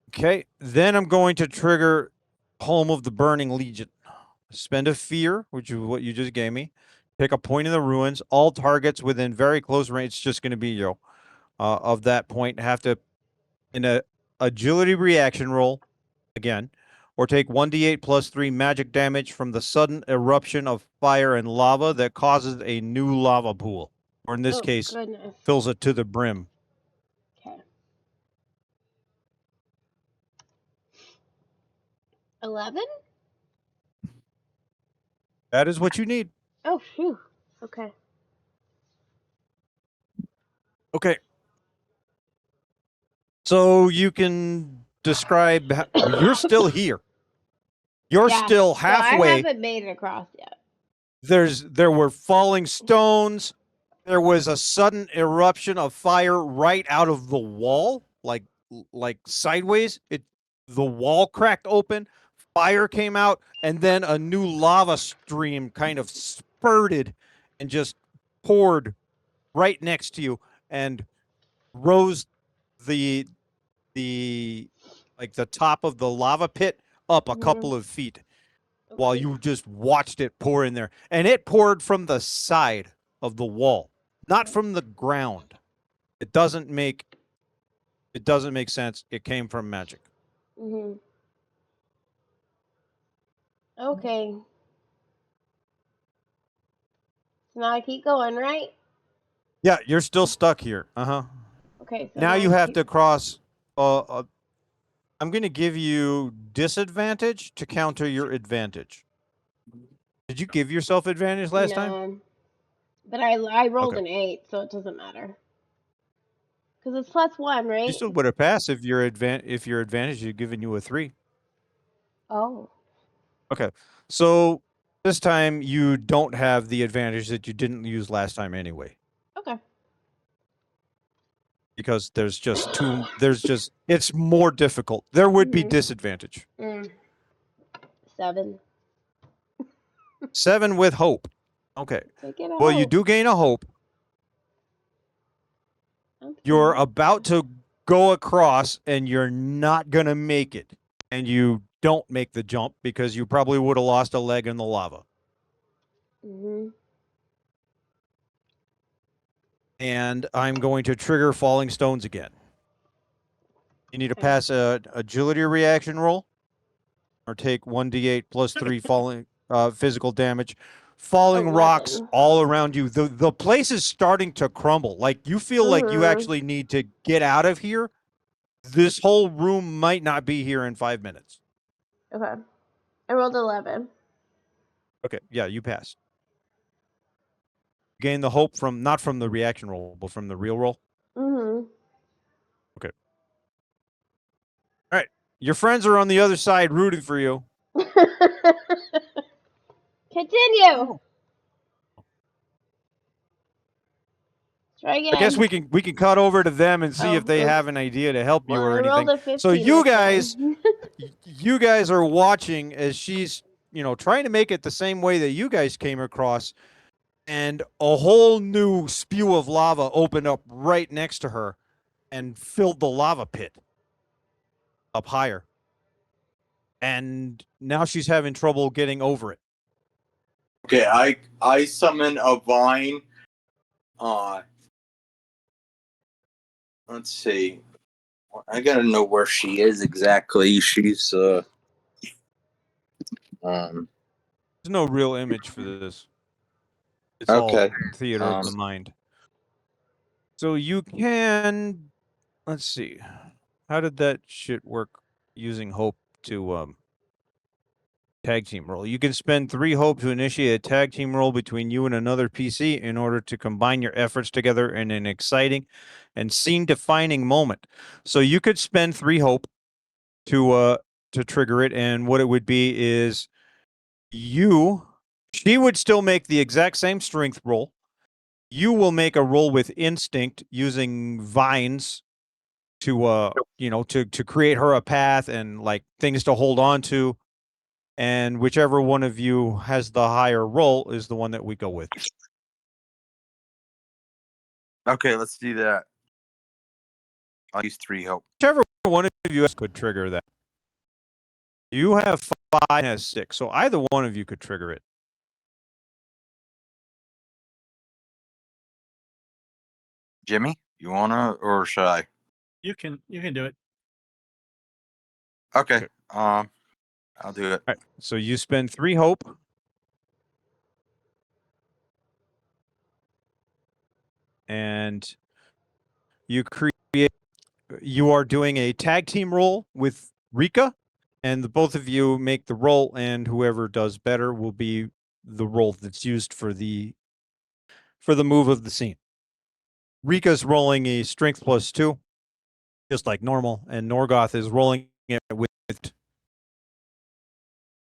Okay, then I'm going to trigger Home of the Burning Legion. Spend a fear, which is what you just gave me. Pick a point in the ruins. All targets within very close range. It's just going to be you of that point. Have to in a agility reaction roll again, or take 1d8 plus 3 magic damage from the sudden eruption of fire and lava that causes a new lava pool, or in this Oh, case, goodness. fills it to the brim. Okay. 11? That is what you need. Oh, phew. Okay. Okay. So you can describe. You're still here. You're Yeah. still So I halfway. haven't made it across yet. There were falling stones. There was a sudden eruption of fire right out of the wall, like sideways. The wall cracked open, fire came out, and then a new lava stream kind of spurted and just poured right next to you and rose the the like the top of the lava pit up a couple of feet while Okay. you just watched it pour in there. And it poured from the side of the wall, not from the ground. It doesn't make sense. It came from magic. Mhm. Okay. So now I keep going, right? Yeah, you're still stuck here. Uh-huh. Okay. So Now now you I have keep. to cross I'm going to give you disadvantage to counter your advantage. Did you give yourself advantage last time? No. But I rolled Okay. an 8, so it doesn't matter. Because it's +1, You right? still would have passed if your advantage had given you a 3. Oh. Okay. So this time you don't have the advantage that you didn't use last time anyway. Okay. Because it's more difficult. There would be Mhm. disadvantage. 7. 7 with hope. Okay. Take it Well, you out. do gain a hope. You're Okay. about to go across and you're not going to make it. And you don't make the jump because you probably would have lost a leg in the lava. Mhm. And I'm going to trigger falling stones again. You need to pass a agility reaction roll or take 1d8 plus 3 falling physical damage. Falling rocks 11. all around you. The place is starting to crumble. Like you feel like you Mhm. actually need to get out of here. This whole room might not be here in 5 minutes. Okay. I rolled 11. Okay, yeah, you pass. Gain the hope from not from the reaction roll, but from the real roll. Mhm. Okay. All right. Your friends are on the other side rooting for you. Continue. Oh. Try I guess again. we can cut over to them and see if they Oops. have an idea to help you Well, or I rolled anything. a So 15 this time. you guys are watching as she's, trying to make it the same way that you guys came across, and a whole new spew of lava opened up right next to her and filled the lava pit up higher. And now she's having trouble getting over it. Okay, I summon a vine. Let's see. I gotta know where she is exactly. She's um There's no real image for this. It's all okay. theater of the mind. So you can, let's see. How did that shit work using hope to tag team roll? You can spend 3 hope to initiate a tag team roll between you and another PC in order to combine your efforts together in an exciting and scene defining moment. So you could spend 3 hope to trigger it, and what it would be is she would still make the exact same strength roll. You will make a roll with instinct using vines to to create her a path and like things to hold on to, and whichever one of you has the higher roll is the one that we go with. Okay, let's do that. I'll use 3 hope. Whichever one of you could trigger that. You have 5 and has 6, so either one of you could trigger it. Jimmy, you wanna or should I? You can do it. Okay. Okay. I'll do it. All right. So you spend 3 hope. And you are doing a tag team roll with Rika, and the both of you make the roll, and whoever does better will be the roll that's used for the move of the scene. Rika's rolling a strength +2, just like normal, and Norgoth is rolling it with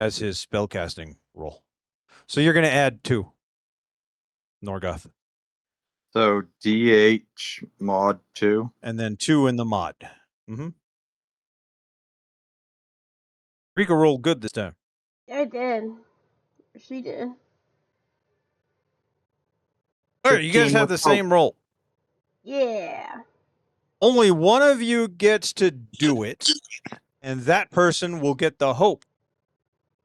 as his spellcasting roll. So you're going to add 2, Norgoth, So DH mod 2. and then 2 in the mod. Mm-hmm. Rika rolled good this time. I did. She did. All right, you guys 15 have with the hope. same roll. Yeah. Only one of you gets to do it, and that person will get the hope.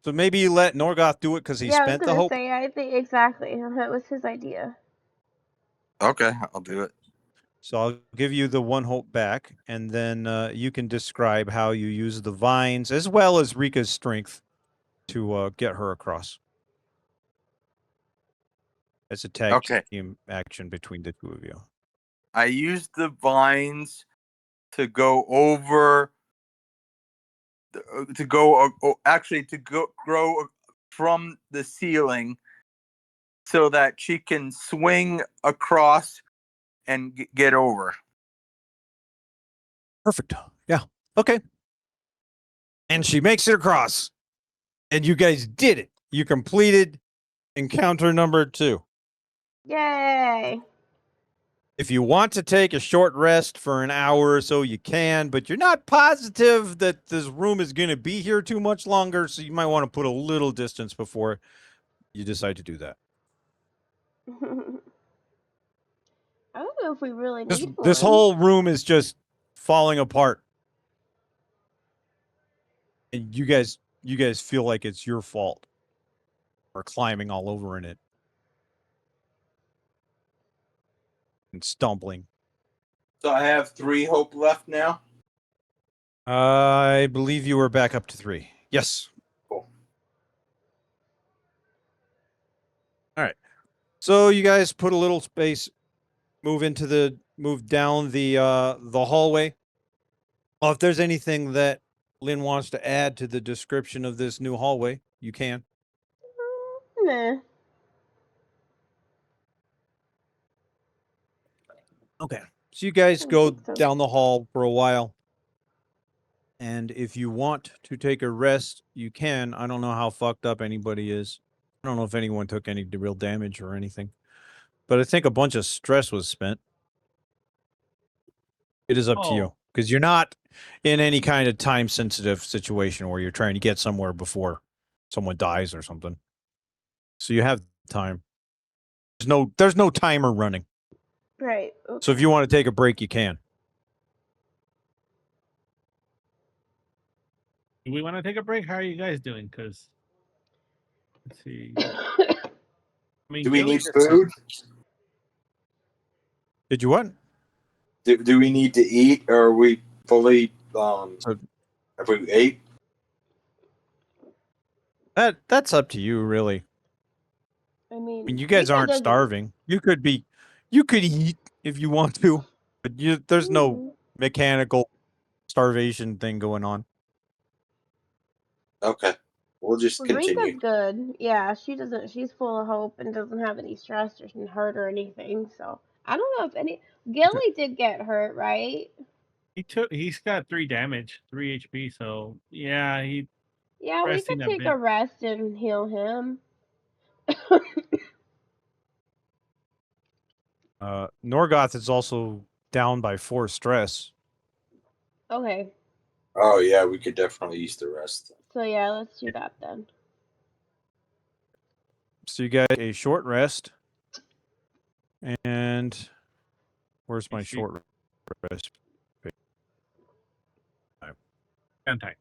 So maybe you let Norgoth do it because he Yeah, I was spent the gonna hope. say, I think exactly. That was his idea. Okay, I'll do it. So I'll give you the 1 hope back, and then you can describe how you use the vines as well as Rika's strength to get her across. It's a tag team action between the 2 of you. I used the vines to go over to go actually to go grow from the ceiling so that she can swing across and get over. Perfect. Yeah. Okay. And she makes it across. And you guys did it. You completed encounter number 2. Yay! If you want to take a short rest for an hour or so, you can, but you're not positive that this room is going to be here too much longer, so you might want to put a little distance before you decide to do that. I don't know if we really This, need this one. whole room is just falling apart. And you guys feel like it's your fault for climbing all over in it and stumbling. So I have 3 hope left now. I believe you were back up to 3. Yes. Cool. All right. So you guys put a little space, move down the hallway. Well, if there's anything that Lynn wants to add to the description of this new hallway, you can. Nah. Okay. So you guys I don't go think so. down the hall for a while. And if you want to take a rest, you can. I don't know how fucked up anybody is. I don't know if anyone took any real damage or anything. But I think a bunch of stress was spent. It is up to you. Because you're not in any kind of time sensitive situation where you're trying to get somewhere before someone dies or something. So you have time. There's no timer running. Right. Okay. So if you want to take a break, you can. Do we want to take a break? How are you guys doing? Because let's see. I mean, Do we Gilly need just food? Did you what? Do we need to eat, or are we fully So have we ate? that's up to you, really. I I mean, mean, you guys Rika aren't doesn't. starving. You could eat if you want to, but there's no mechanical starvation thing going on. Okay, we'll just Rika's continue. good. Yeah, she doesn't. She's full of hope and doesn't have any stress or hurt or anything. So I don't know if any. Gilly did get hurt, right? he's got 3 damage, 3 HP. So yeah, he Yeah, we could resting a take bit. a rest and heal him. Norgoth is also down by 4 stress. Okay. Oh yeah, we could definitely use the rest. So yeah, let's do that then. So you get a short rest. And where's my Is she- short rest? Stand time.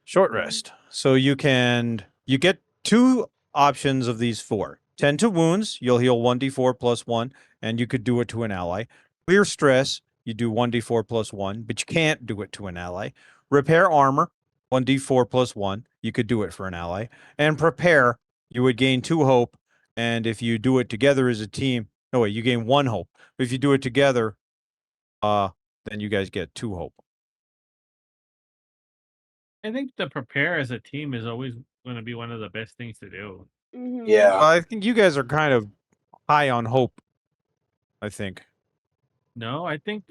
Short rest. So you get two options of these four. 10 to wounds, you'll heal 1d4 plus 1, and you could do it to an ally. Clear stress, you do 1d4 plus 1, but you can't do it to an ally. Repair armor, 1d4 plus 1, you could do it for an ally. And prepare, you would gain 2 hope, and if you do it together as a team, no wait, you gain 1 hope. But if you do it together, then you guys get 2 hope. I think the prepare as a team is always going to be one of the best things to do. Yeah. I think you guys are kind of high on hope, I think. No, I think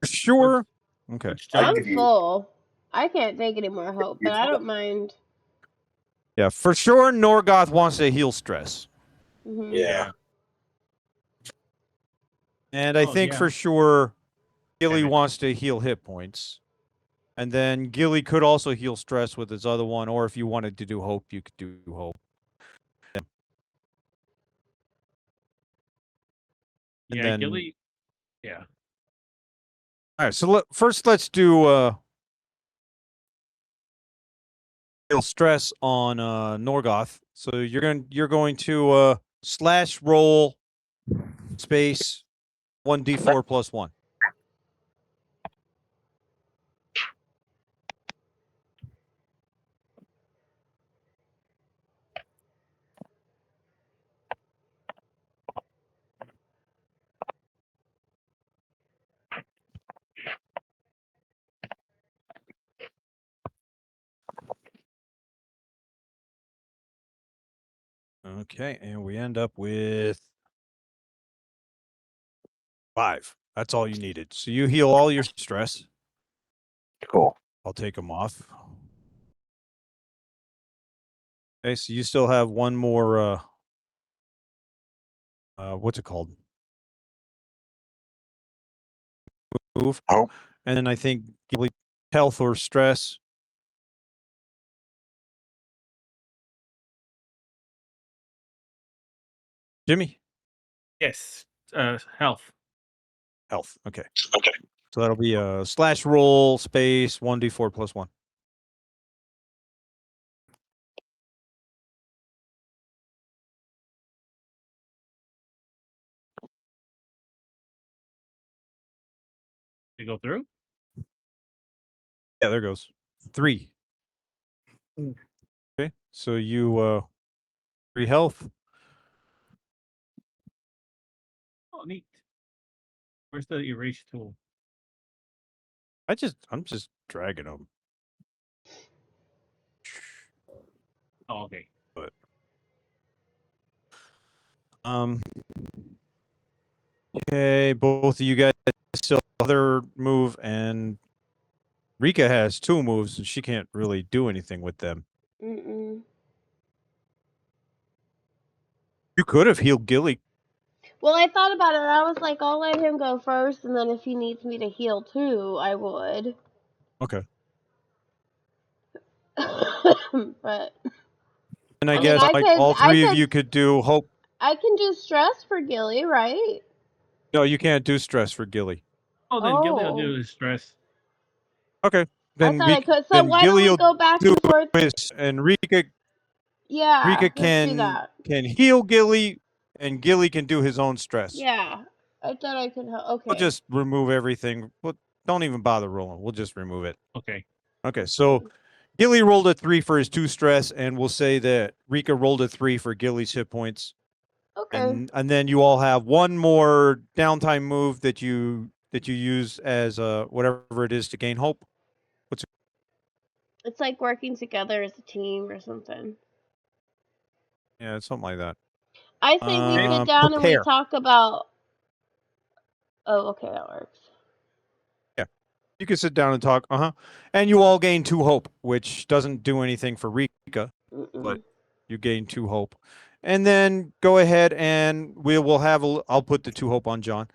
Sure. Okay. What's I John? I'm give you. full. I can't take any more hope, but I don't mind. Yeah, for sure. Norgoth wants to heal stress, Hmm. Yeah. and I Oh, think yeah. for sure Gilly Damage. wants to heal hit points, and then Gilly could also heal stress with his other one, or if you wanted to do hope, you could do hope. And Yeah, then, Gilly. Yeah. all right. So first, let's do heal stress on Norgoth. So you're going to slash roll space 1d4 plus 1. Okay, and we end up with 5. That's all you needed. So you heal all your stress. Cool. I'll take them off. Okay, so you still have one more what's it called? Move. Oh. And then I think health or stress. Jimmy? Yes. Health. Health. Okay. Okay. So that'll be a slash roll space 1d4 plus 1. To go through. Yeah, there goes. 3. Okay. So you 3 health. Oh, neat. Where's the erase tool? I'm just dragging them. Oh, okay. But um okay, both of you guys still have their move, and Rika has 2 moves and she can't really do anything with them. Mm-mm. You could have healed Gilly. Well, I thought about it. I was like, I'll let him go first, and then if he needs me to heal too, I would. Okay. But And I I mean, guess like all I 3 of could, you could do hope. I can do stress for Gilly, right? No, you can't do stress for Gilly. Oh, then Gilly will Oh, do his stress. Okay. I thought I could. So why don't Gilly we will go back do and forth? his, and Rika Yeah, let's do that. can heal Gilly, and Gilly can do his own stress. Yeah, I thought I could. We'll Okay. just remove everything. Don't even bother rolling. We'll just remove it. Okay. Okay, so Gilly rolled a 3 for his 2 stress, and we'll say that Rika rolled a 3 for Gilly's hit points. Okay. And then you all have one more downtime move that you use as whatever it is to gain hope. It's like working together as a team or something. Yeah, it's something like that. I say we sit down and we Prepare. talk about. Oh, okay, that works. Yeah, you can sit down and talk. And you all gain 2 hope, which doesn't do anything for Rika, but you gain 2 hope. And then go ahead and we will have I'll put the 2 hope on John,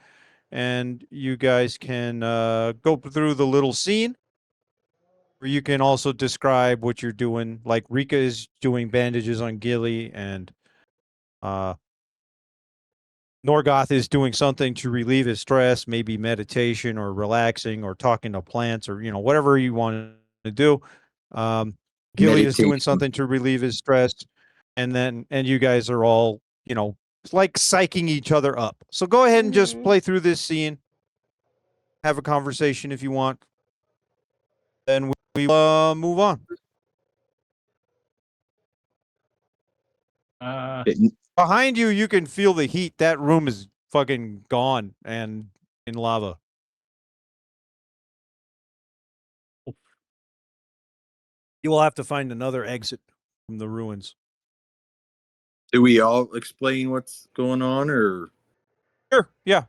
and you guys can go through the little scene. Or you can also describe what you're doing. Like Rika is doing bandages on Gilly, and Norgoth is doing something to relieve his stress, maybe meditation or relaxing or talking to plants or whatever you want to do. Gilly is doing Meditation. something to relieve his stress, and you guys are all like psyching each other up. So go ahead and just play through this scene, have a conversation if you want, and we move on. Behind you, you can feel the heat. That room is fucking gone and in lava. You will have to find another exit from the ruins. Do we all explain what's going on, or Sure, yeah,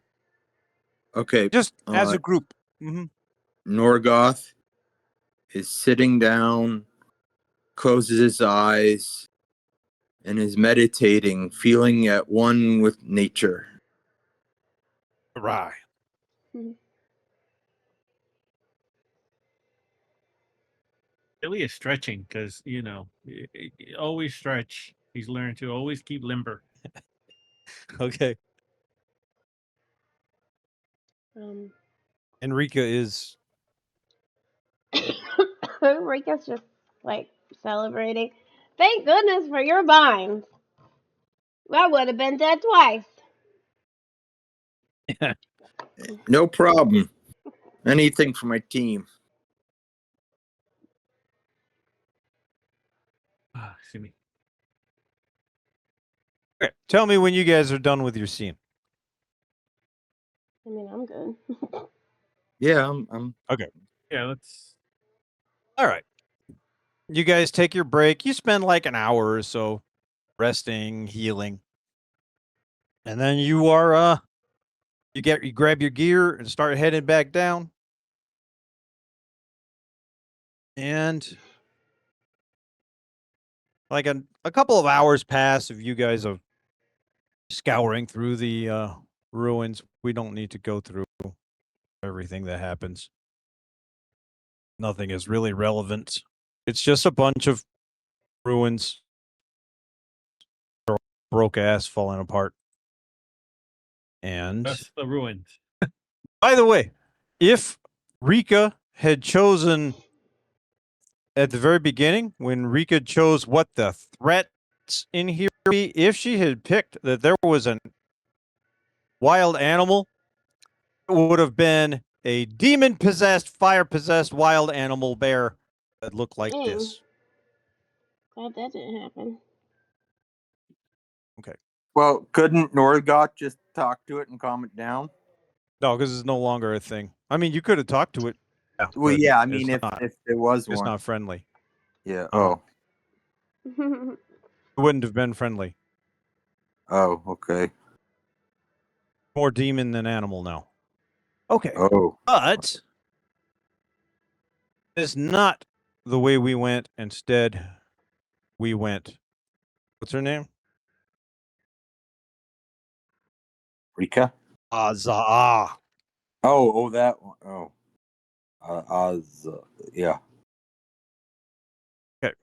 okay? just as a group. Mm-hmm. Norgoth is sitting down, closes his eyes, and is meditating, feeling at one with nature. Right. Billy is stretching because always stretch. He's learned to always keep limber. Okay. Enrica is Rika's just like celebrating. Thank goodness for your vines. I would have been dead twice. No problem. Anything for my team. Excuse me. okay. Tell me when you guys are done with your scene. I mean, I'm good. Yeah, I'm Okay. Yeah, let's. All right. You guys take your break. You spend like an hour or so resting, healing. And then you are you grab your gear and start heading back down. And like a couple of hours pass of you guys of scouring through the ruins. We don't need to go through everything that happens. Nothing is really relevant. It's just a bunch of ruins, broke ass falling apart. And That's the ruins. by the way, if Rika had chosen at the very beginning, when Rika chose what the threats in here would be, if she had picked that there was a wild animal, it would have been a demon possessed, fire possessed wild animal bear that looked like Dang. this. Glad that didn't happen. Okay. well. Couldn't Norgoth just talk to it and calm it down? No, because it's no longer a thing. I mean, you could have talked to it. Yeah, Well, but yeah. I it's mean, if not. there was It's one, not friendly. yeah. Uh-huh. Oh, It wouldn't have been friendly. oh, okay. More demon than animal now. Okay. Oh, But it's not the way we went. Instead, we went. What's her name? Rika. Azaa. Oh, that one. Oh, yeah. Okay.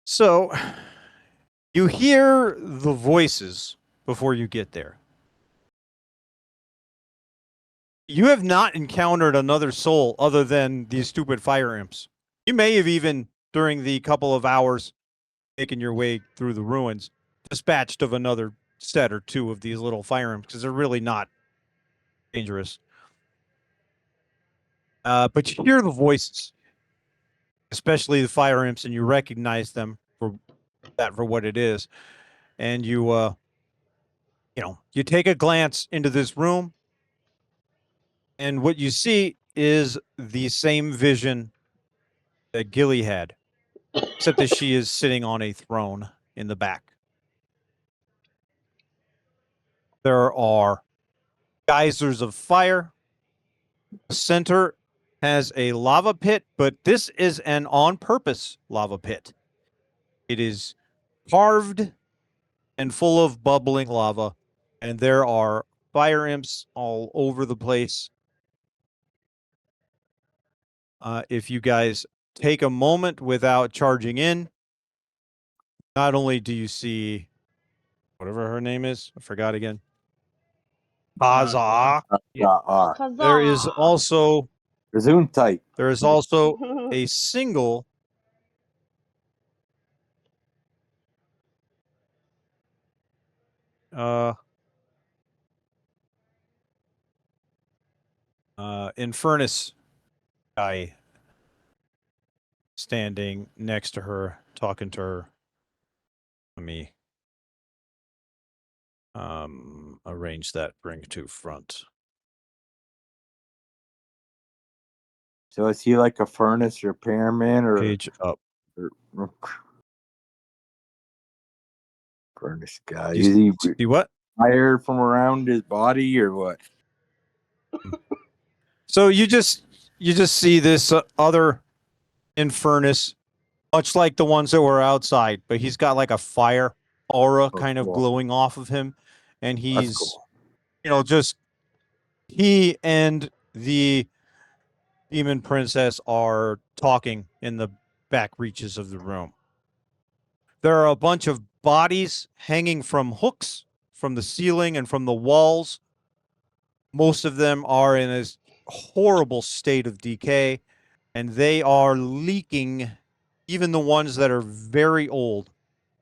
So you hear the voices before you get there. You have not encountered another soul other than these stupid fire imps. You may have even, during the couple of hours making your way through the ruins, dispatched of another set or two of these little fire imps because they're really not dangerous. But you hear the voices, especially the fire imps, and you recognize them for what it is. And you take a glance into this room, and what you see is the same vision that Gilly had, except that she is sitting on a throne in the back. There are geysers of fire. The center has a lava pit, but this is an on purpose lava pit. It is carved and full of bubbling lava, and there are fire imps all over the place. If you guys take a moment without charging in, not only do you see whatever her name is. I forgot again. Baza. Yeah. There is Huzzah! also Gesundheit. a single Infernus guy standing next to her, talking to her. Let me arrange that, bring to front. So is he like a furnace repairman or Page up. furnace guy? You Is he see what? fired from around his body or what? So you just see this other Infernus, much like the ones that were outside, but he's got like a fire aura kind of cool. glowing off of him, and That's he's cool. just he and the demon princess are talking in the back reaches of the room. There are a bunch of bodies hanging from hooks from the ceiling and from the walls. Most of them are in a horrible state of decay, and they are leaking. Even the ones that are very old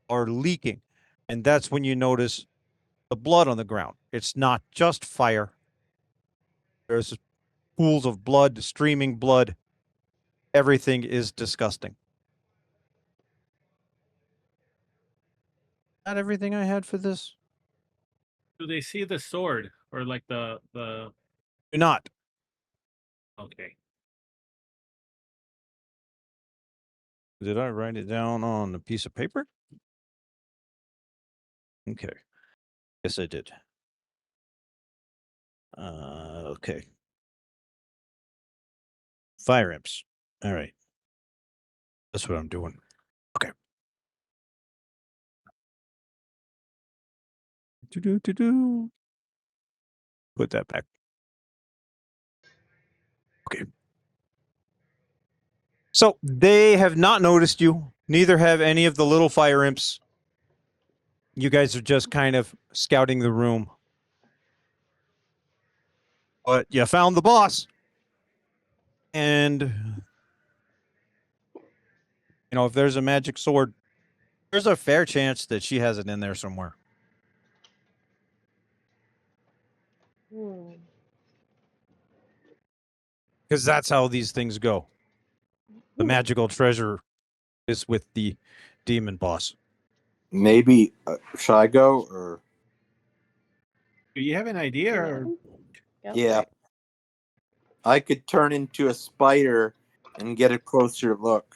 are leaking. And that's when you notice the blood on the ground. It's not just fire. There's pools of blood, streaming blood. Everything is disgusting. Not everything I had for this. Do they see the sword or like the? Do not. Okay. Did I write it down on a piece of paper? Okay. Yes, I did. Okay. Fire imps. All right. That's what I'm doing. Okay. Do. Put that back. Okay. So they have not noticed you. Neither have any of the little fire imps. You guys are just kind of scouting the room. But you found the boss. And, if there's a magic sword, there's a fair chance that she has it in there somewhere. Hmm. Because that's how these things go. The magical treasure is with the demon boss. Maybe should I go or Do you have an idea? Yeah. Or Go yeah? for it. I could turn into a spider and get a closer look.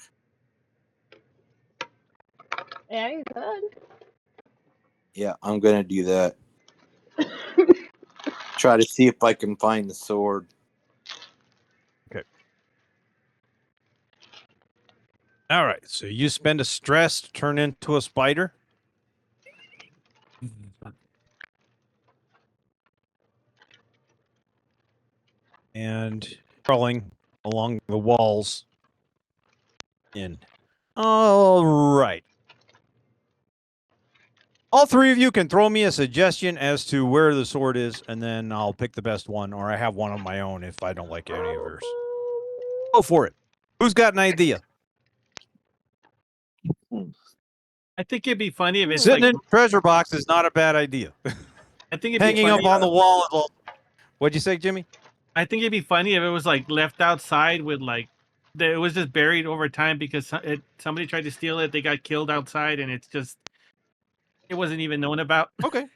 Yeah, you could. Yeah, I'm gonna do that. Try to see if I can find the sword. All right. So you spend a stress to turn into a spider. And crawling along the walls in. All right. All three of you can throw me a suggestion as to where the sword is, and then I'll pick the best one, or I have one of my own if I don't like any of yours. Go for it. Who's got an idea? I think it'd be funny if it's Sitting like. in a treasure box is not a bad idea. I think it'd be Hanging funny. up on the wall is all. What'd you say, Jimmy? I think it'd be funny if it was like left outside with like. It was just buried over time because somebody tried to steal it. They got killed outside, and it wasn't even known about. Okay.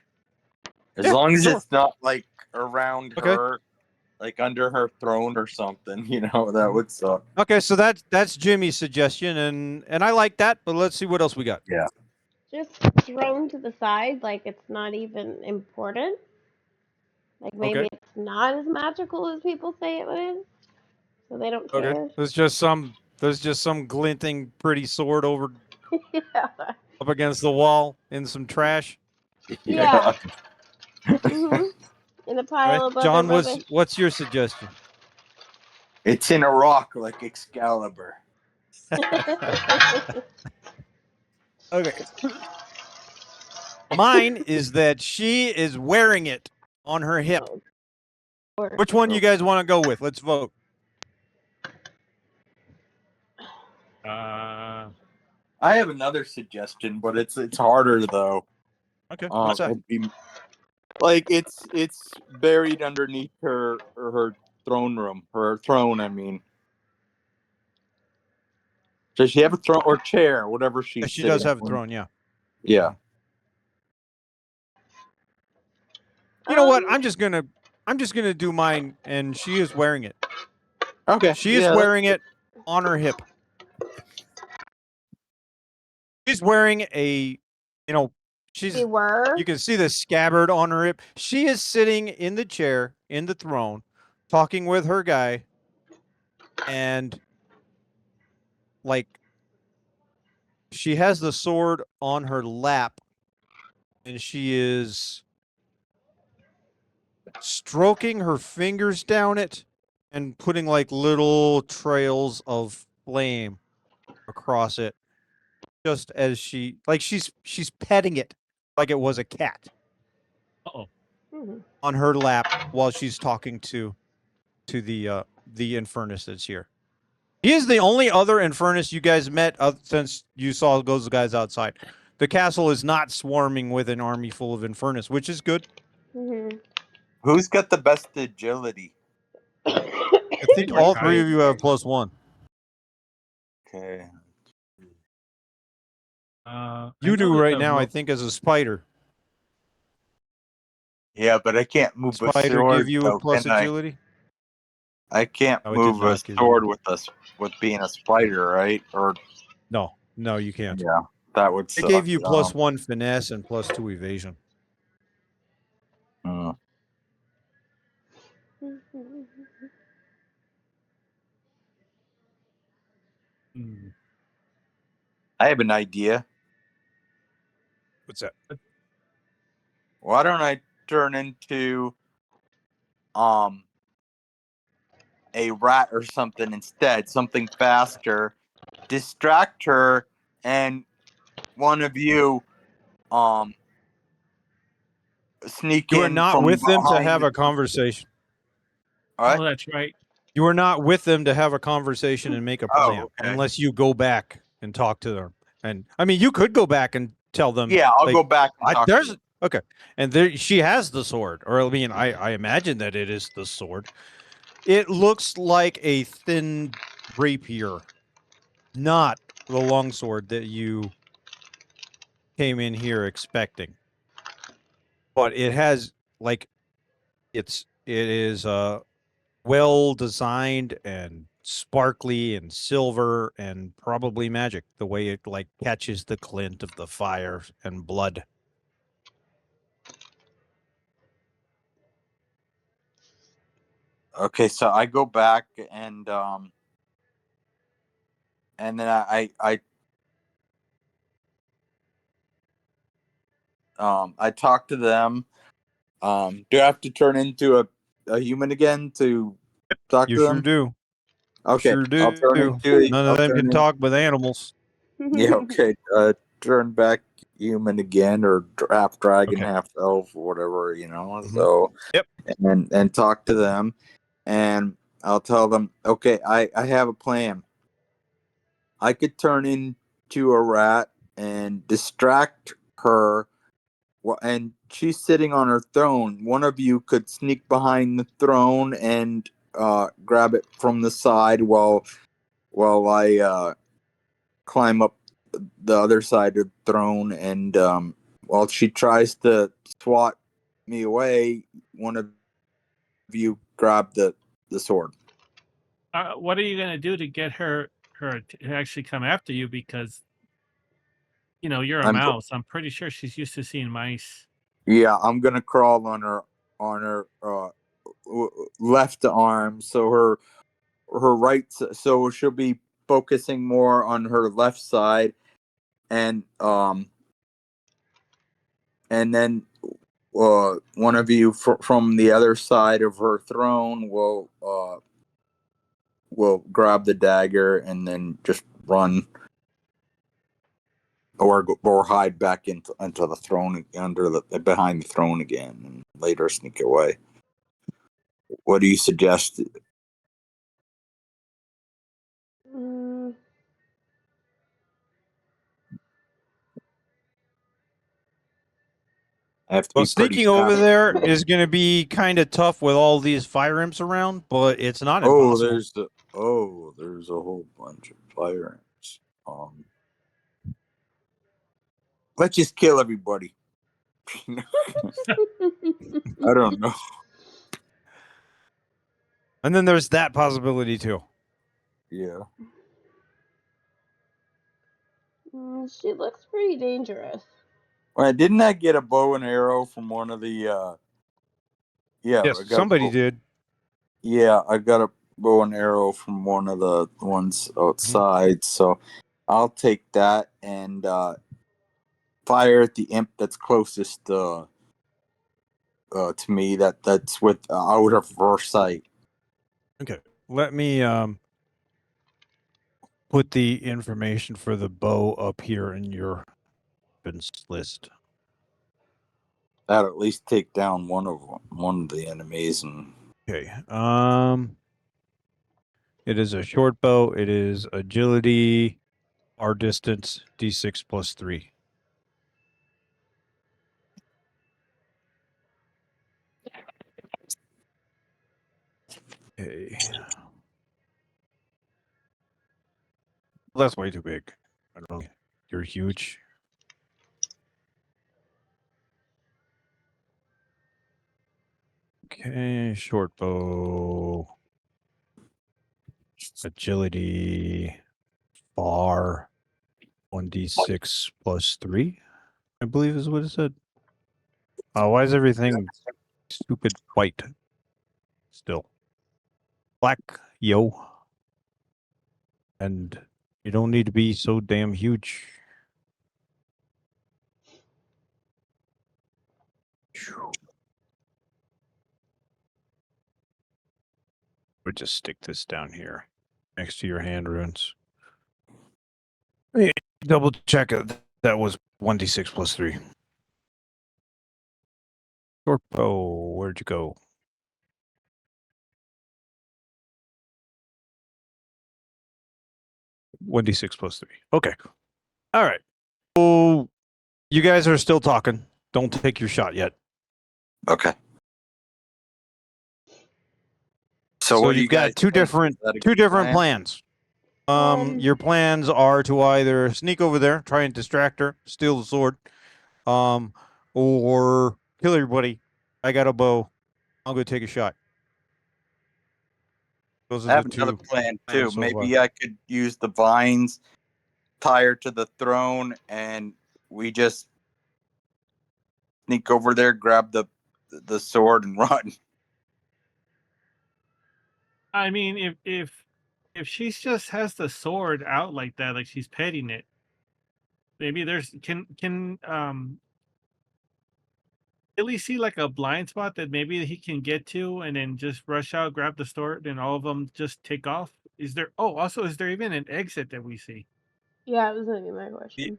As Yeah, long as sure. it's not like around Okay. her, like under her throne or something, that would suck. Okay, so that's Jimmy's suggestion, and I like that, but let's see what else we got. Yeah. Just thrown to the side like it's not even important. Like maybe Okay. it's not as magical as people say it is, so they don't Okay. care. There's just some glinting pretty sword over Yeah. up against the wall in some trash. Yeah. Mhm. In a All pile right. of other John, rubbish. what's your suggestion? It's in a rock like Excalibur. Okay. Mine is that she is wearing it on her hip. Oh. Which one you guys want to go with? Let's vote. Uh, I have another suggestion, but it's harder though. Okay. What's that? It'd be, like it's buried underneath her throne room, her throne. I mean, does she have a throne or chair, whatever she's She sitting does have a on? throne, yeah. Yeah. You know what? I'm just gonna do mine, and she is wearing it. Okay. She is Yeah. wearing it on her hip. She's wearing a, She were. you can see the scabbard on her hip. She is sitting in the chair, in the throne, talking with her guy, and like she has the sword on her lap, and she is stroking her fingers down it and putting like little trails of flame across it, just as she's petting it like it was a cat oh. Mhm. on her lap while she's talking to the Infernus that's here. He is the only other Infernus you guys met since you saw those guys outside. The castle is not swarming with an army full of Infernus, which is good. Mhm. Who's got the best agility? I think all three of you have +1. Okay. I You know do that right the now, I think, as a spider. Yeah, but I can't move a Spider give sword, you a though, plus can I? agility? I can't No, it did move a not give sword you. with being a spider, right? Or No, you can't. yeah, that would It suck. gave you +1 finesse and +2 evasion. Mm. Hmm. I have an idea. What's that? Why don't I turn into um a rat or something instead? Something faster. Distract her, and one of you um sneak You are in not from with them to behind have the a conversation. Oh, what? that's right. You are not with them to have a conversation and make a plan Oh, okay. unless you go back and talk to them. And I mean, you could go back and tell them, Yeah, I'll like, go back and talk to there's them. okay, and there she has the sword, or I mean, I imagine that it is the sword. It looks like a thin rapier, not the longsword that you came in here expecting. But it has like it is well designed and sparkly and silver and probably magic the way it like catches the glint of the fire and blood. Okay, so I go back and then I talk to them. Do I have to turn into a human again to talk You to sure them? do. You Okay, sure I'll turn do. into a None of I'll them turn can in. talk with animals. Yeah, okay. Turn back human again, or half dragon, Okay. half elf, or whatever, Mhm. So Yep. and talk to them, and I'll tell them, okay, I have a plan. I could turn into a rat and distract her. And she's sitting on her throne. One of you could sneak behind the throne and grab it from the side while I climb up the other side of the throne. And while she tries to swat me away, one of you grab the sword. What are you gonna do to get her to actually come after you? Because you're a I'm mouse. I'm pretty sure she's used to seeing mice. Yeah, I'm gonna crawl on her left arm, so her right, so she'll be focusing more on her left side, and then one of you from the other side of her throne will grab the dagger and then just run or hide back into the throne behind the throne again, and later sneak away. What do you suggest? Mm, I have to Well, be pretty sneaking over fast. there is going to be kind of tough with all these fire imps around, but it's not Oh, impossible. there's a whole bunch of fire ants. Let's just kill everybody. I don't know. And then there's that possibility too. Yeah. she looks pretty dangerous. Well, didn't I get a bow and arrow from one of the? Yeah, Yes, I got a somebody bow. did. Yeah, I got a bow and arrow from one of the ones outside, so I'll take that and fire at the imp that's closest to me. That's with out of first sight. Okay, let me put the information for the bow up here in your weapons list. That at least take down one of the enemies. And Okay. It is a short bow. It is agility, R distance, D6 plus 3. Okay. Well, that's way too big. I don't know. You're huge. Okay, short bow. Agility, bar, 1d6 plus 3, I believe is what it said. Why is everything stupid white still? Black, yo. And you don't need to be so damn huge. We'll just stick this down here next to your hand runes. Hey, double check it. That was 1d6 plus 3. Torpo, where'd you go? One d6 plus 3. Okay. All right. So you guys are still talking. Don't take your shot yet. okay. So So what do you've you guys got two think? Is different that a good plan? plans. Your plans are to either sneak over there, try and distract her, steal the sword, or kill everybody. I got a bow. I'll go take a shot. Those are I the have another two plan too. plans so far. Maybe I could use the vines, tie her to the throne, and we just sneak over there, grab the sword, and run. I mean, if she just has the sword out like that, like she's petting it, maybe there's can Billy see like a blind spot that maybe he can get to, and then just rush out, grab the sword, and all of them just take off. Is there? Oh, also, is there even an exit that we see? Yeah, it was gonna be my question.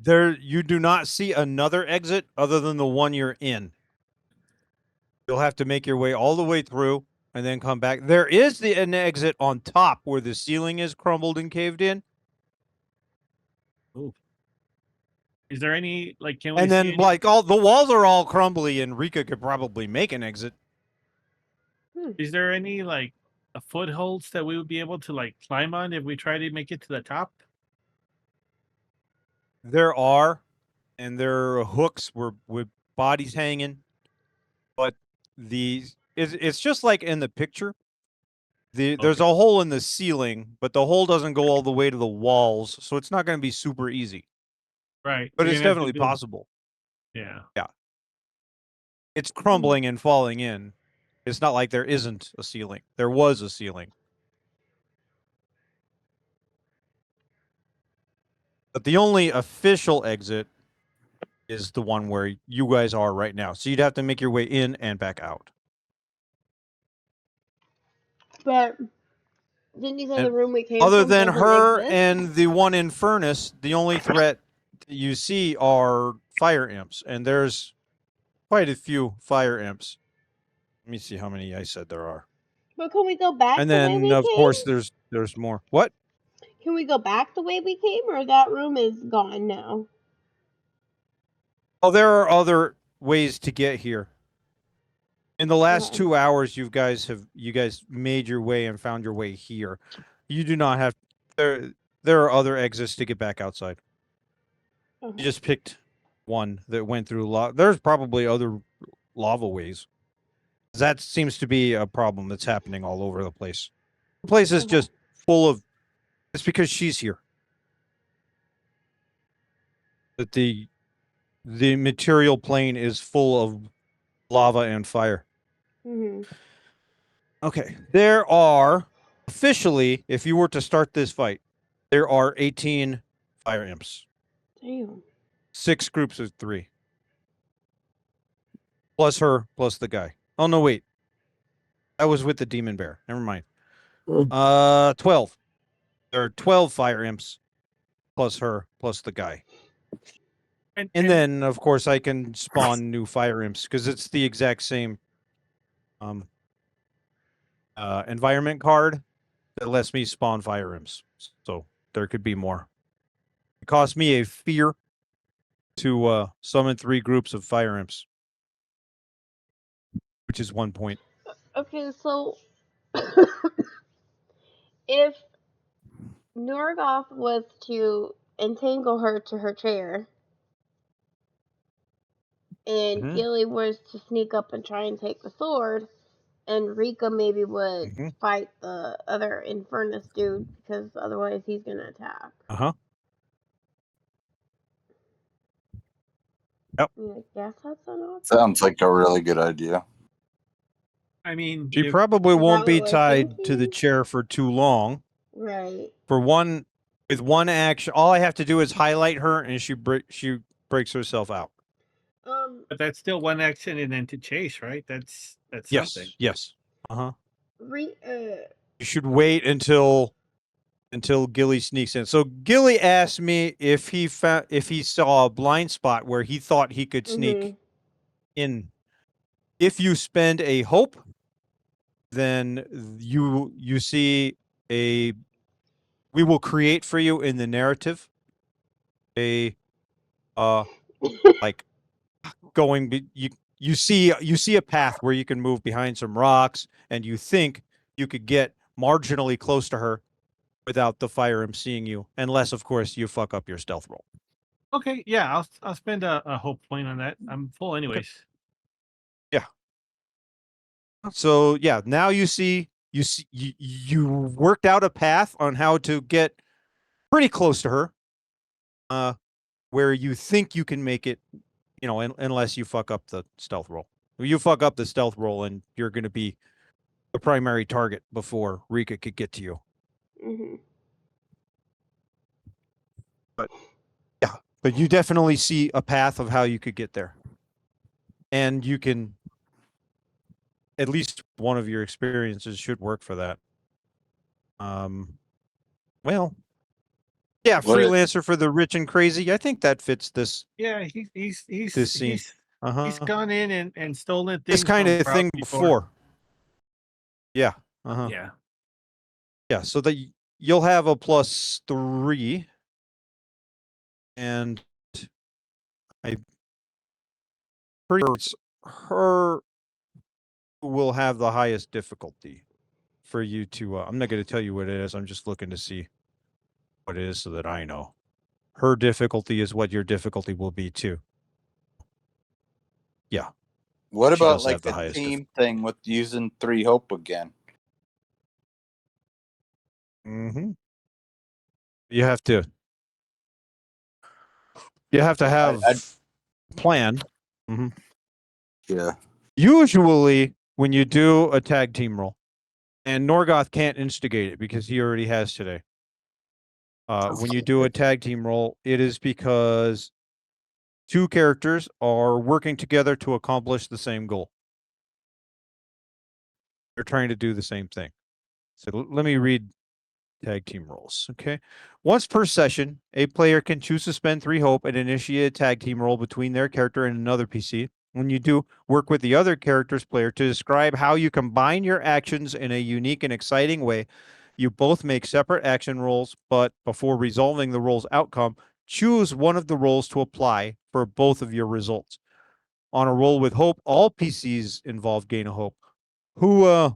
There, you do not see another exit other than the one you're in. You'll have to make your way all the way through and then come back. There is an exit on top where the ceiling is crumbled and caved in. Ooh. Is there any like? Can we And see then, any? like, all the walls are all crumbly, and Rika could probably make an exit. Is there any like a footholds that we would be able to like climb on if we try to make it to the top? There are, and there are hooks with bodies hanging, but it's just like in the picture. There's Okay. a hole in the ceiling, but the hole doesn't go all the way to the walls, so it's not going to be super easy. Right. But We're it's gonna have to definitely build. possible. Yeah. It's crumbling and falling in. It's not like there isn't a ceiling. There was a ceiling. But the only official exit is the one where you guys are right now. So you'd have to make your way in and back out. But didn't you say the And room we came other from than doesn't her exist? and the one in Furnace, the only threat you see are fire imps, and there's quite a few fire imps. Let me see how many I said there are. But can we go back And the way then, we of came? course, there's more. What? Can we go back the way we came, or that room is gone now? Oh, there are other ways to get here. In the last Okay. 2 hours, you guys made your way and found your way here. You do not have there. There are other exits to get back outside. You Okay. just picked one that went through There's probably other lava ways. That seems to be a problem that's happening all over the place. The place is Okay. just full of. It's because she's here. That the material plane is full of lava and fire. Mhm. Okay. There are officially, if you were to start this fight, there are 18 fire imps. Damn. 6 groups of 3. Plus her, plus the guy. Oh no, wait. That was with the demon bear. Never mind. 12. There are 12 fire imps plus her, plus the guy. And then, of course, I can spawn new fire imps because it's the exact same environment card that lets me spawn fire imps. So there could be more. It cost me a fear to summon 3 groups of fire imps, which is 1 point. Okay, so if Norgoth was to entangle her to her chair, and Mhm. Gilly was to sneak up and try and take the sword, and Rika maybe would Mhm. fight the other Infernus dude because otherwise he's gonna attack. Uh-huh. Yep. I mean, I guess that's an option. Sounds like a really good idea. I mean, She if, probably Is won't that be what we're tied to the thinking? chair for too long. Right. With one action, all I have to do is highlight her, and she breaks herself out. but that's still one action and then to chase, right? That's Yes, something. yes. Uh-huh. Re- You should wait until Gilly sneaks in. So Gilly asked me if he saw a blind spot where he thought he could sneak in. If you spend a hope, then you see a we will create for you in the narrative a like you see a path where you can move behind some rocks, and you think you could get marginally close to her without the fire imp seeing you, unless of course you fuck up your stealth roll. Okay, yeah, I'll spend a hope point on that. I'm full anyways. Yeah. So yeah, now you worked out a path on how to get pretty close to her, where you think you can make it, unless you fuck up the stealth roll. If you fuck up the stealth roll, and you're going to be the primary target before Rika could get to you. mm-hmm. But yeah, but you definitely see a path of how you could get there, and you can. At least one of your experiences should work for that. Well, yeah, What it, freelancer for the rich and crazy. I think that fits this Yeah, this scene. he's gone in and stolen This things kind from of crowds thing before. before. Yeah. Uh-huh. Yeah. Yeah. So that you'll have a +3, and I pretty sure it's her who will have the highest difficulty for you to. I'm not going to tell you what it is. I'm just looking to see what it is so that I know. Her difficulty is what your difficulty will be too. Yeah. what She about does have like the a highest team thing with using 3 hope again? Mm-hmm. You have to have I plan. Mm-hmm. yeah. Usually, when you do a tag team roll, and Norgoth can't instigate it because he already has today. When you do a tag team roll, it is because 2 characters are working together to accomplish the same goal. They're trying to do the same thing. So let me read tag team roles. Okay. Once per session, a player can choose to spend 3 hope and initiate a tag team role between their character and another PC. When you do, work with the other character's player to describe how you combine your actions in a unique and exciting way. You both make separate action rolls, but before resolving the roll's outcome, choose one of the rolls to apply for both of your results. On a roll with hope, all PCs involved gain a hope. Who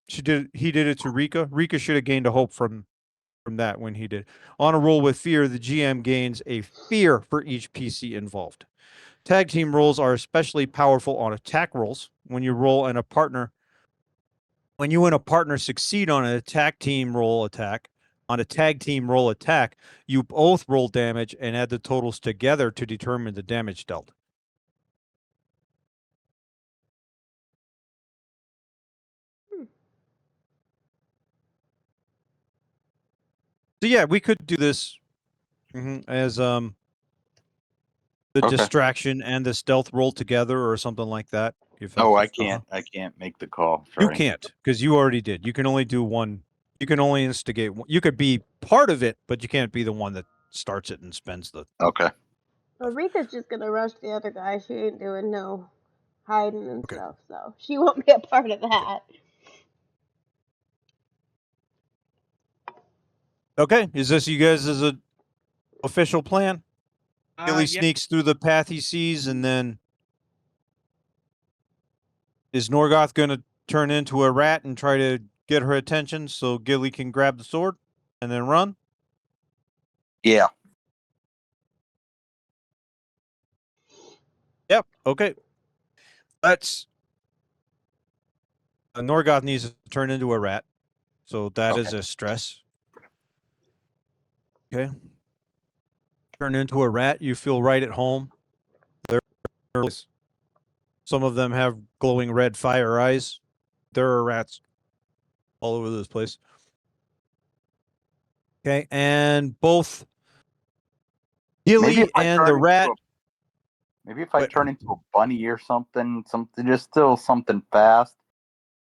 he did it to Rika. Rika should have gained a hope from that when he did. On a roll with fear, the GM gains a fear for each PC involved. Tag team rolls are especially powerful on attack rolls. When you and a partner succeed on an attack team roll attack, on a tag team roll attack, you both roll damage and add the totals together to determine the damage dealt. So yeah, we could do this as the distraction and the stealth roll together or something like that. I can't make the call. You Sorry. can't because you already did. You can only do one. You can only instigate one. You could be part of it, but you can't be the one that starts it and spends the. Okay. Well, Rika's just gonna rush the other guy. She ain't doing no hiding and Okay. stuff, so she won't be a part of that. Okay, is this you guys as a official plan? Gilly Yeah. sneaks through the path he sees, and then is Norgoth going to turn into a rat and try to get her attention so Gilly can grab the sword and then run? Yeah. Yep. Okay. Let's. Norgoth needs to turn into a rat, so that is a stress. Okay. Turn into a rat, you feel right at home. Some of them have glowing red fire eyes. There are rats all over this place. Okay, and both Gilly and the rat. Maybe if I turn into a bunny or something just still something fast,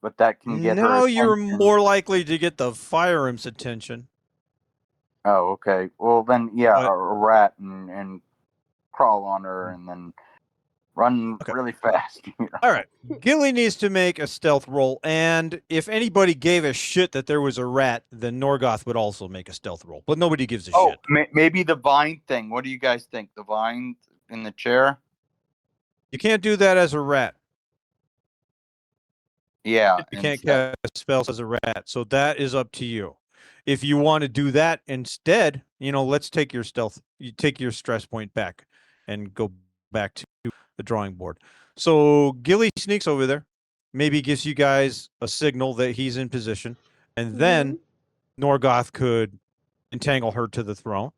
but that can get her Now you're attention. more likely to get the fire imp's attention. Oh, okay. Well, then, yeah, But- a rat and crawl on her and then run really fast. All right. Gilly needs to make a stealth roll, and if anybody gave a shit that there was a rat, then Norgoth would also make a stealth roll. But nobody gives a shit. Maybe the vine thing. What do you guys think? The vine in the chair? You can't do that as a rat. Yeah. You can't cast spells as a rat, so that is up to you. If you want to do that instead, let's take your stealth. You take your stress point back and go back to the drawing board. So Gilly sneaks over there, maybe gives you guys a signal that he's in position, and then Norgoth could entangle her to the throne.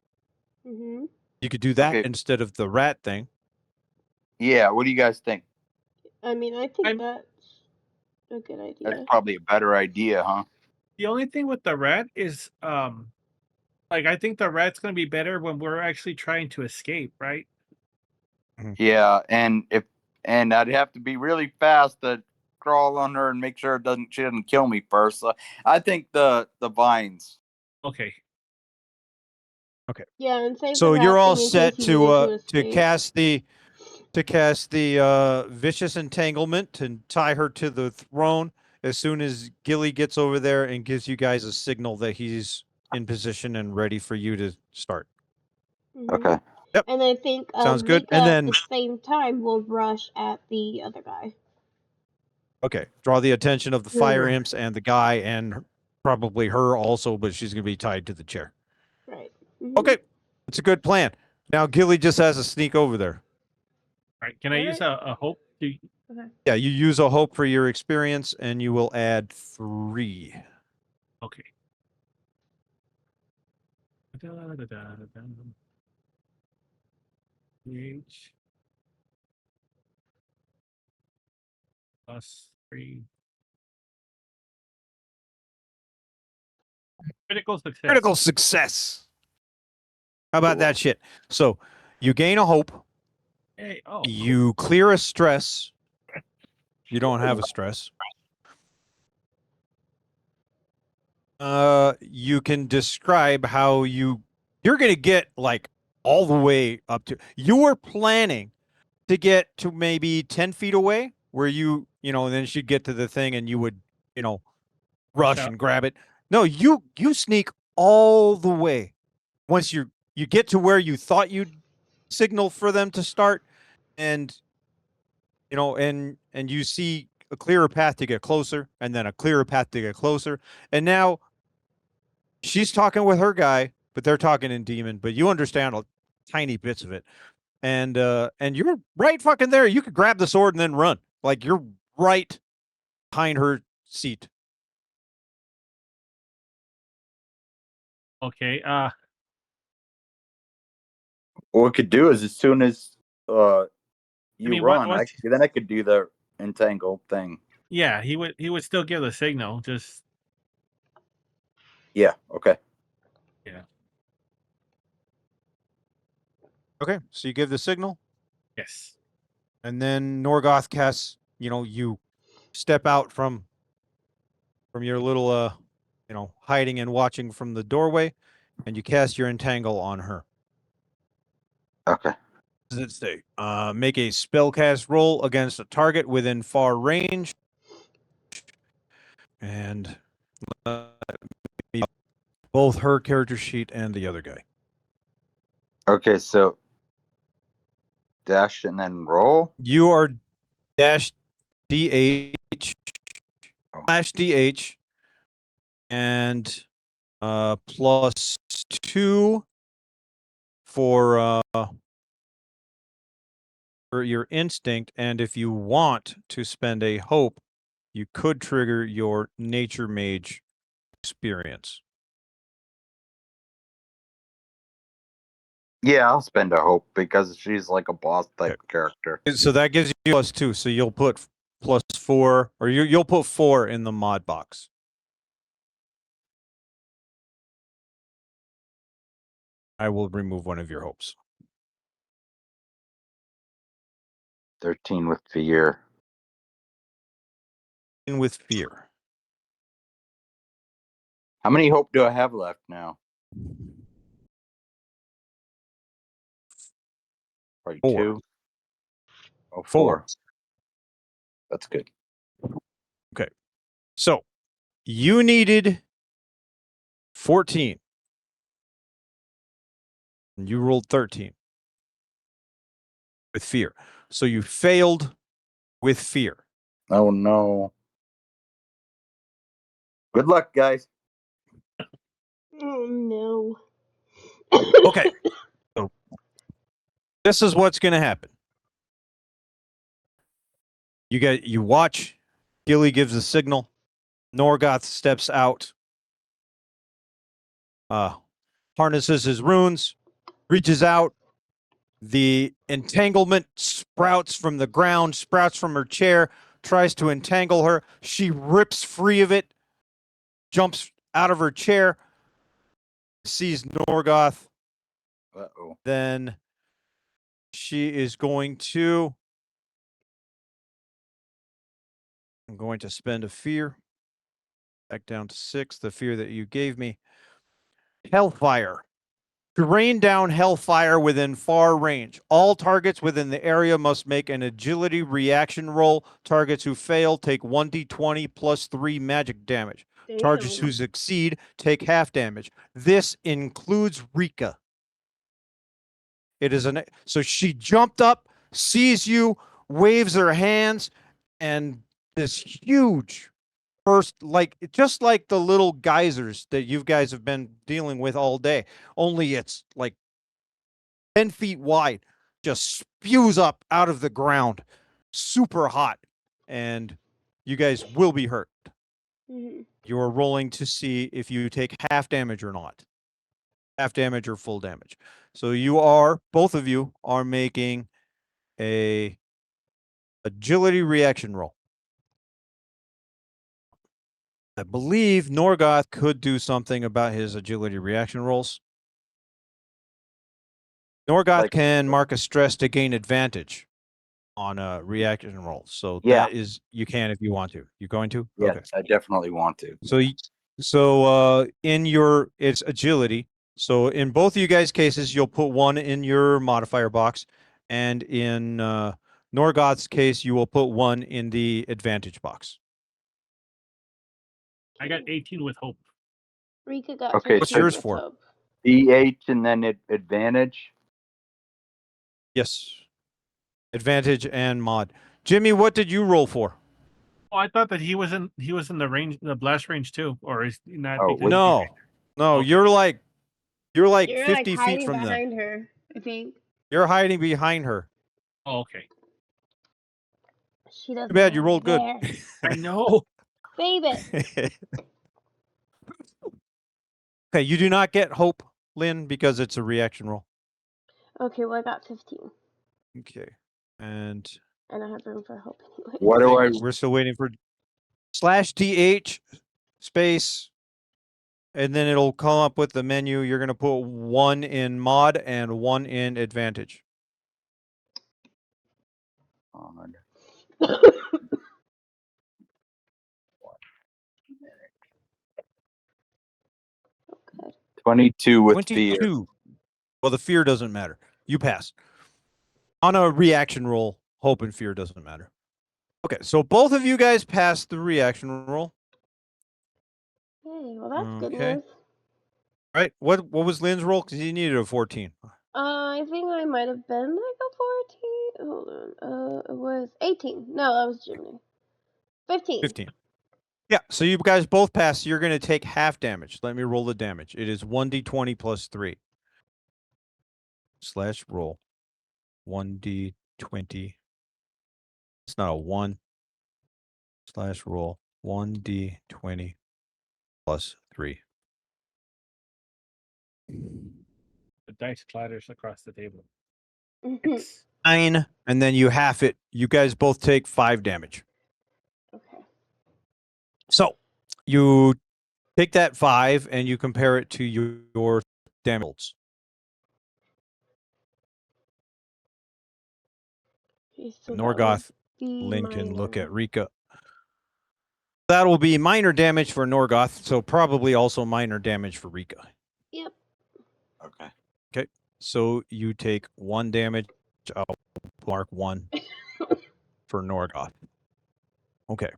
Mm-hmm. You could do that instead of the rat thing. Yeah, what do you guys think? I mean, I think that's a good idea. That's probably a better idea, huh? The only thing with the rat is, I think the rat's going to be better when we're actually trying to escape, right? Yeah, and I'd have to be really fast to crawl on her and make sure she doesn't kill me first. So I think the vines. Okay. Okay. Yeah, and save So the you're rat all thing in set case you needed to escape. cast the vicious entanglement and tie her to the throne as soon as Gilly gets over there and gives you guys a signal that he's in position and ready for you to start. Okay. Yep. And I think Sounds good. Rika And then at the same time will rush at the other guy. okay, draw the attention of the fire imps and the guy and probably her also, but she's going to be tied to the chair. Right. Okay, it's a good plan. Now Gilly just has to sneak over there. All right. Can I use a hope? Okay. Yeah, you use a hope for your experience, and you will add 3. Okay. H plus 3. Critical success. Critical success. How about that shit? So you gain a hope. Hey, you clear a stress. You don't have a stress. You can describe how you're going to get like all the way up to. You were planning to get to maybe 10 feet away, where and then she'd get to the thing, and you would, rush out. and grab it. No, you sneak all the way. Once you get to where you thought you'd signal for them to start, and and you see a clearer path to get closer, and then a clearer path to get closer, and now she's talking with her guy, but they're talking in demon, but you understand tiny bits of it. And you're right fucking there. You could grab the sword and then run. Like, you're right behind her seat. Okay. What we could do is as soon as you mean, run, what? then I could do the entangle thing. Yeah, he would still give the signal. Just Yeah. Okay. yeah. Okay, so you give the signal, Yes. and then Norgoth casts, you step out from your little hiding and watching from the doorway, and you cast your entangle on her. Okay. Does it say? Make a spellcast roll against a target within far range. And both her character sheet and the other guy. Okay. So dash and then roll. You are dash DH slash DH and +2 for your instinct, and if you want to spend a hope, you could trigger your nature mage experience. Yeah, I'll spend a hope because she's like a boss type Okay. character. So that gives you +2. So you'll put +4, or you'll put 4 in the mod box. I will remove one of your hopes. 13 with fear. With fear. How many hope do I have left now? Probably 4. 2. Oh, 4. 4. That's good. Okay. So you needed 14. And you rolled 13 with fear. So you failed with fear. Oh no. Good luck, guys. Oh no. Okay. So this is what's going to happen. You watch. Gilly gives a signal. Norgoth steps out. Harnesses his runes. Reaches out. The entanglement sprouts from the ground, sprouts from her chair, tries to entangle her. She rips free of it, jumps out of her chair, sees Norgoth. Uh-oh. Then she is going to... I'm going to spend a fear. Back down to 6, the fear that you gave me. Hellfire. To rain down hellfire within far range. All targets within the area must make an agility reaction roll. Targets who fail take 1d20 plus 3 magic damage. Targets who succeed take half damage. This includes Rika. It is so she jumped up, sees you, waves her hands, and this huge burst, just like the little geysers that you guys have been dealing with all day. Only it's like 10 feet wide, just spews up out of the ground, super hot, and you guys will be hurt. Mm-hmm. You're rolling to see if you take half damage or not. Half damage or full damage. So both of you are making a agility reaction roll. I believe Norgoth could do something about his agility reaction rolls. Norgoth can mark a stress to gain advantage on a reaction roll. So Yeah. that is, you can if you want to. You going to? Yeah, Okay. I definitely want to. So So it's agility. So in both of you guys' cases, you'll put 1 in your modifier box, and in Norgoth's case, you will put 1 in the advantage box. I got 18 with hope. Rika got Okay, 15 What's yours with for? hope. DH and then advantage. Yes. Advantage and mod. Jimmy, what did you roll for? Oh, I thought that he was in the range, the blast range too, or is he not? Oh, Because wait. No, Okay. you're like You're 50 feet hiding from them. behind her, I think. You're hiding behind her. Oh, okay. She doesn't Too bad know you rolled you're good. there. I know. Save it. Okay, you do not get hope, Lynn, because it's a reaction roll. Okay, well I got 15. Okay. And And I have room for hope anyway. What do I? we're still waiting for /DH space, and then it'll come up with the menu. You're going to put 1 in mod and 1 in advantage. On. 22 with fear. 22. Well, the fear doesn't matter. You pass. On a reaction roll, hope and fear doesn't matter. Okay, so both of you guys passed the reaction roll. Hey, well that's good Okay. news. Right. What was Lynn's roll? Because he needed a 14. I think I might have been like a 14. Hold on. It was 18. No, that was Jimmy. 15. 15. Yeah, so you guys both pass. You're going to take half damage. Let me roll the damage. It is 1d20 plus 3. / roll. 1d20. It's not a 1. / roll. 1d20 plus 3. The dice clatters across the table. 9, and then you half it. You guys both take 5 damage. Okay. So you take that 5 and you compare it to your damage rolls. Okay, so Norgoth, be Lincoln, look minor. at Rika. That will be minor damage for Norgoth, so probably also minor damage for Rika. Yep. Okay. Okay, so you take 1 damage. I'll mark 1 for Norgoth. Okay.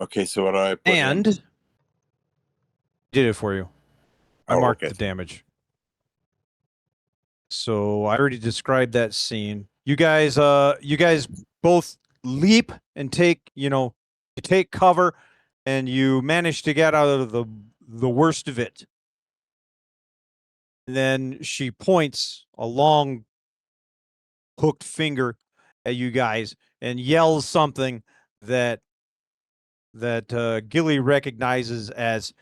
Okay, so what do I put And in? did it for you. I Oh, marked okay. the damage. So I already described that scene. You guys both leap and take cover, and you manage to get out of the worst of it. And then she points a long hooked finger at you guys and yells something that Gilly recognizes as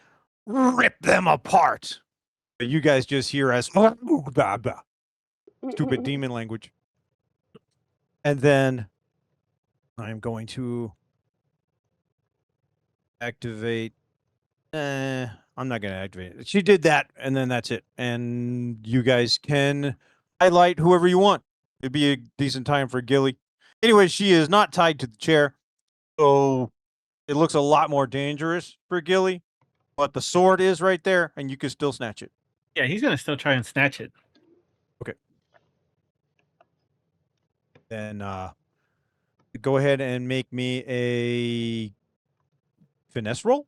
"rip them apart." You guys just hear as stupid demon language. And then I'm going to activate. I'm not going to activate it. She did that, and then that's it. And you guys can highlight whoever you want. It'd be a decent time for Gilly. Anyway, she is not tied to the chair, so it looks a lot more dangerous for Gilly. But the sword is right there, and you can still snatch it. Yeah, he's gonna still try and snatch it. Then go ahead and make me a finesse roll.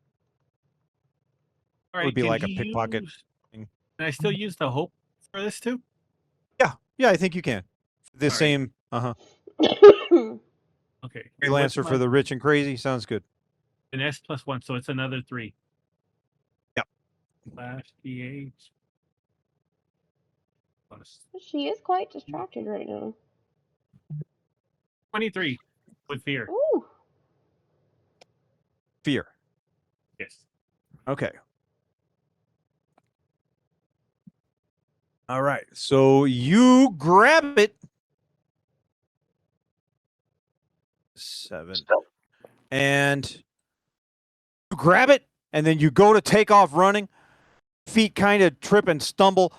All It would right, be can like a he pickpocket use? thing. Can I still use the hope for this too? Yeah, I think you can. The All right. same, Okay. freelancer What's for my the rich and crazy. Sounds good. finesse plus 1, so it's another 3. Yep. Slash DH. Plus She is quite distracted right now. 23 with fear. Ooh. Fear. Yes. Okay. All right. So you grab it. 7. And you grab it, and then you go to take off running. Feet kind of trip and stumble.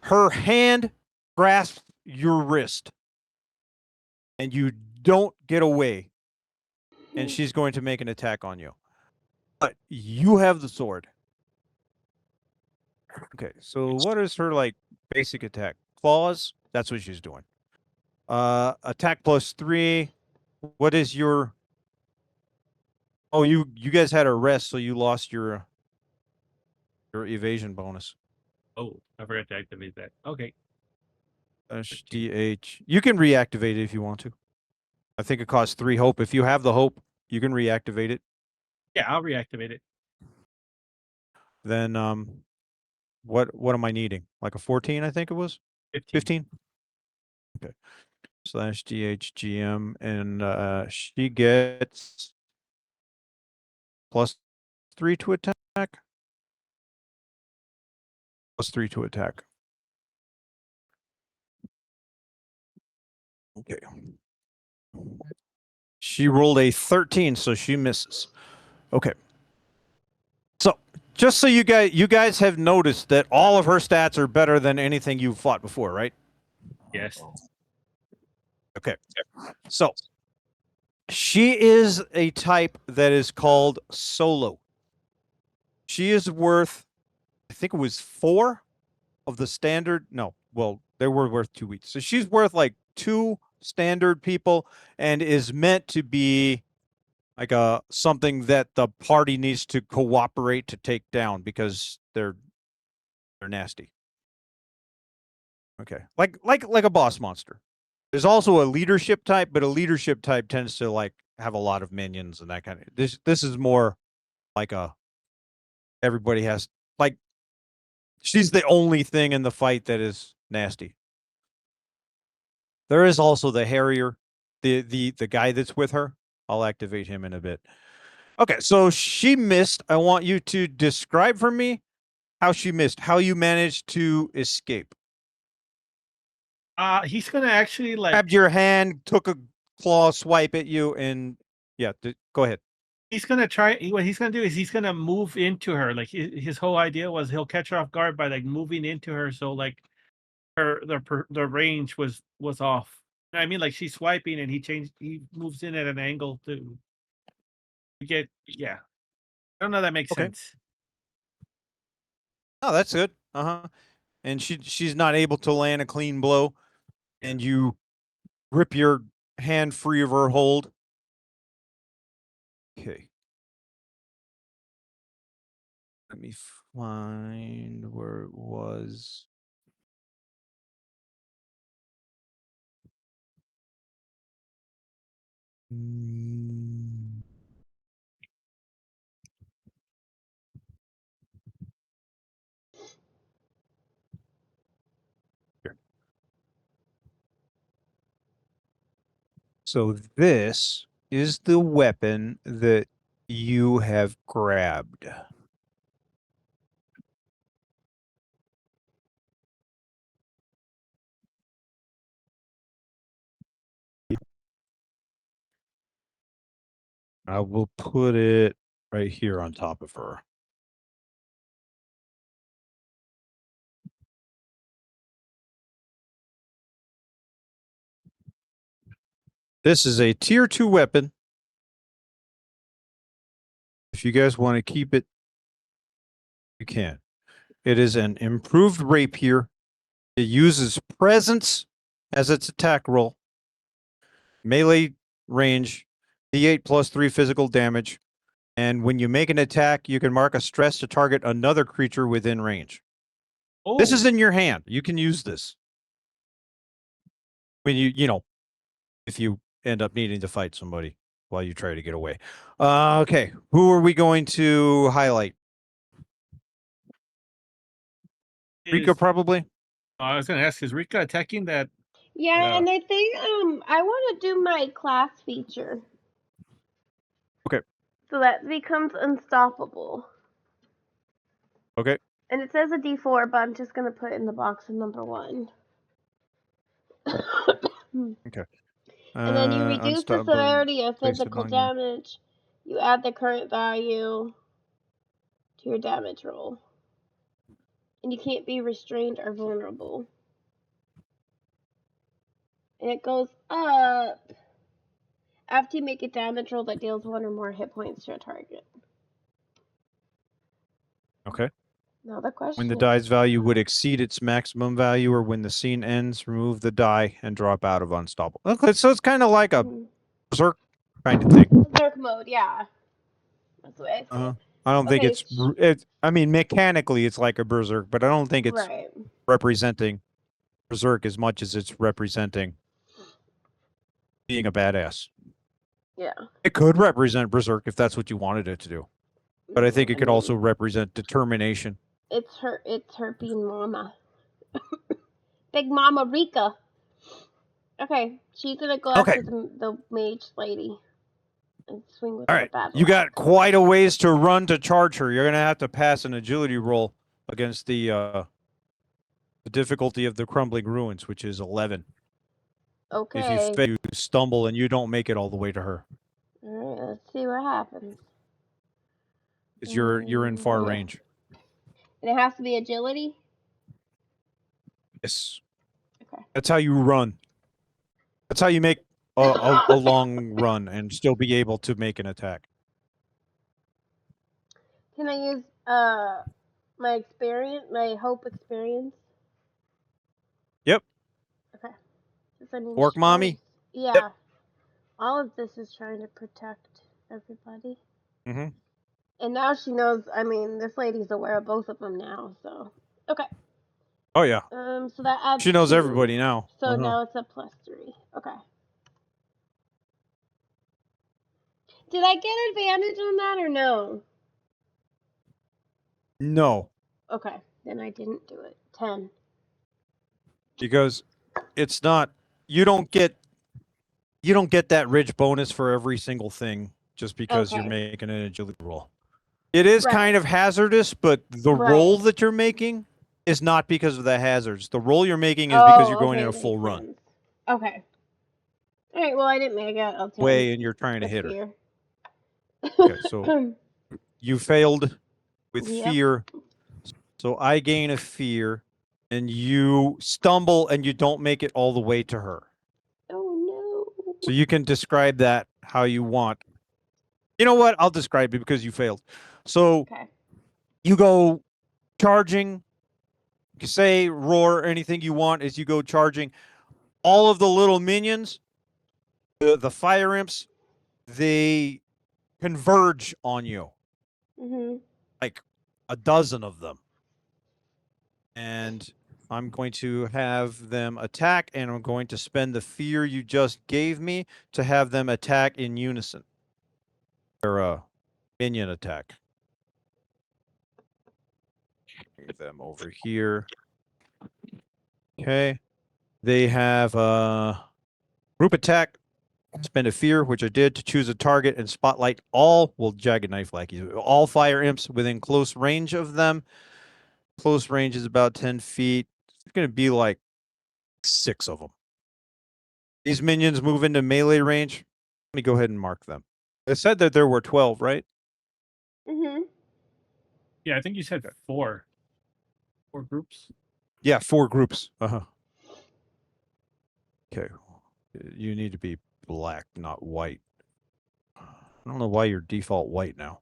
Her hand grasps your wrist, and you don't get away. and she's going to make an attack on you. But you have the sword. Okay, so what is her like basic attack? Claws? That's what she's doing. Attack +3. What is your? Oh, you guys had a rest, so you lost your evasion bonus. Oh, I forgot to activate that. Okay. DH. You can reactivate it if you want to. I think it costs 3 hope. If you have the hope, you can reactivate it. Yeah, I'll reactivate it. Then what am I needing? Like a 14, I think it was? 15? Okay. /DHGM, and she gets +3 to attack. +3 to attack. Okay. She rolled a 13, so she misses. Okay. So just so you guys have noticed that all of her stats are better than anything you've fought before, right? Yes. Okay. So she is a type that is called solo. She is worth, I think it was 4 of the standard. No, well, they were worth 2 each. So she's worth like 2 standard people and is meant to be like something that the party needs to cooperate to take down because they're nasty. Okay. Like a boss monster. There's also a leadership type, but a leadership type tends to like have a lot of minions and that kind of. This is more like a everybody has like she's the only thing in the fight that is nasty. There is also the Harrier, the guy that's with her. I'll activate him in a bit. Okay, so she missed. I want you to describe for me how she missed, how you managed to escape. He's gonna actually like Grabbed your hand, took a claw swipe at you, and yeah, go ahead. he's gonna try. What he's gonna do is he's gonna move into her. Like his whole idea was he'll catch her off guard by like moving into her. So like the range was off. I mean, like she's swiping and he moves in at an angle to get. Yeah, I don't know if that makes Okay. sense. Oh, that's good. Uh-huh. And she's not able to land a clean blow, and you rip your hand free of her hold. Okay. Let me find where it was. Mm. Here. So this is the weapon that you have grabbed. I will put it right here on top of her. This is a tier 2 weapon. If you guys want to keep it, you can. It is an improved rapier. It uses presence as its attack roll. Melee range, D8 +3 physical damage. And when you make an attack, you can mark a stress to target another creature within range. Oh, This is in your hand. You can use this. When if you end up needing to fight somebody while you try to get away. Okay, who are we going to highlight? Rika, probably. I was gonna ask, is Rika attacking that? Yeah, and I think I want to do my class feature. Okay. So that becomes unstoppable. Okay. And it says a D4, but I'm just gonna put it in the box of number 1. Okay. And then you reduce the Unstoppable. severity of Place it physical on you. damage. You add the current value to your damage roll. And you can't be restrained or vulnerable. And it goes up After you make a damage roll that deals 1 or more hit points to a target. Okay. Now the question When the is, die's value would exceed its maximum value, or when the scene ends, remove the die and drop out of unstoppable. Okay, so it's kind of like a berserk kind of thing. Dark mode, yeah. That's the way I say it. I don't think Okay, it's. I mean, mechanically, it's like a berserk, but I don't think it's right. representing berserk as much as it's representing being a badass. Yeah. It could represent berserk if that's what you wanted it to do, but I think it could also represent determination. It's her being mama. Big Mama Rika. Okay, she's gonna go after the mage lady and swing with All her right. battle You got axe. quite a ways to run to charge her. You're going to have to pass an agility roll against the difficulty of the crumbling ruins, which is 11. If you Okay. fail, you stumble and you don't make it all the way to her. All right, let's see what happens. Because you're in far Yeah. range. And it has to be agility? Yes. Okay. That's how you run. That's how you make a long run and still be able to make an attack. Can I use my experience, my hope experience? Yep. Okay. I mean, Orc mommy? Yeah. Yep. All of this is trying to protect everybody. Mm-hmm. And now she knows, I mean, this lady's aware of both of them now, so. Okay. Oh, yeah. So that adds She knows 2. everybody now. So now it's a +3. Okay. Did I get advantage on that or no? No. Okay. Then I didn't do it. 10. Because it's not, you don't get that rich bonus for every single thing just because you're making an agility roll. It is kind of hazardous, but the roll that you're making is not because of the hazards. The roll you're making is because you're going in a full run. Okay. All right. Well, I didn't make it. I'll take Way, and you're trying to hit her. fear. Okay, so you failed with fear. So I gain a fear, and you stumble, and you don't make it all the way to her. Oh no. So you can describe that how you want. You know what? I'll describe it because you failed. So you go charging. You say roar, anything you want as you go charging. All of the little minions, the fire imps, they converge on you. Mm-hmm. Like a dozen of them. And I'm going to have them attack, and I'm going to spend the fear you just gave me to have them attack in unison. Or minion attack. Get them over here. Okay. They have group attack. Spend a fear, which I did, to choose a target and spotlight all, jagged knife lackeys, all fire imps within close range of them. Close range is about 10 feet. It's going to be like 6 of them. These minions move into melee range. Let me go ahead and mark them. I said that there were 12, right? Mm-hmm. Yeah, I think you said 4. 4 groups. Yeah, 4 groups. Okay. You need to be black, not white. I don't know why you're default white now.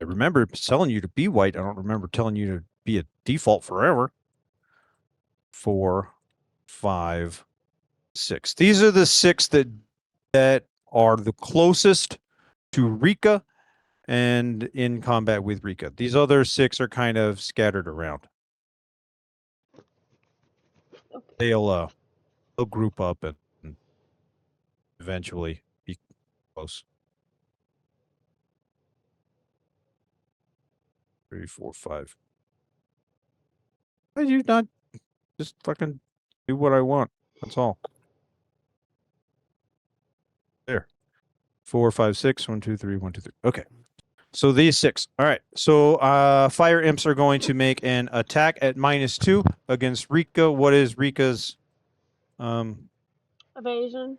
I remember telling you to be white. I don't remember telling you to be a default forever. 4, 5, 6. These are the 6 that are the closest to Rika and in combat with Rika. These other 6 are kind of scattered around. They'll group up and eventually be close. 3, 4, 5. Why do you not just fucking do what I want? That's all. There. 4, 5, 6. 1, 2, 3. 1, 2, 3. Okay. So these 6. All right. So fire imps are going to make an attack at -2 against Rika. What is Rika's Evasion.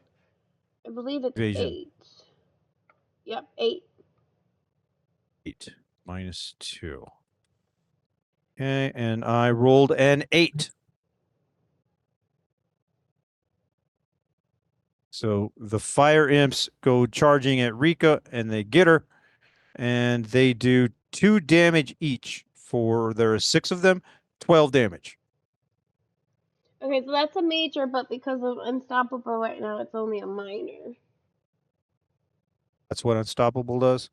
I believe it's evasion? 8. Yep, 8. 8 -2. Okay, and I rolled an 8. So the fire imps go charging at Rika and they get her, and they do 2 damage each. There are 6 of them, 12 damage. Okay, so that's a major, but because of Unstoppable right now, it's only a minor. That's what Unstoppable does.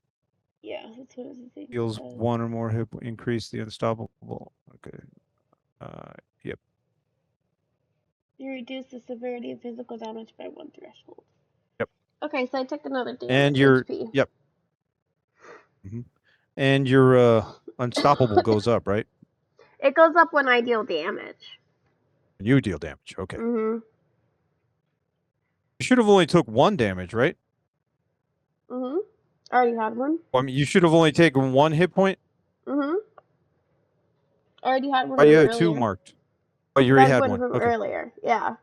Yeah, that's what I was saying. Heals 1 or more hit, increase the Unstoppable. Okay. Yep. You reduce the severity of physical damage by 1 threshold. Yep. Okay, so I took another damage And your HP. yep. And your Unstoppable goes up, right? It goes up when I deal damage. You deal damage. Okay. Mhm. You should have only took 1 damage, right? Mhm. I already had one. Well, I mean, you should have only taken 1 hit point. Mhm. I already had one Oh, you from have 2 earlier. marked. Oh, you already That's had one one. from Okay. earlier. Yeah.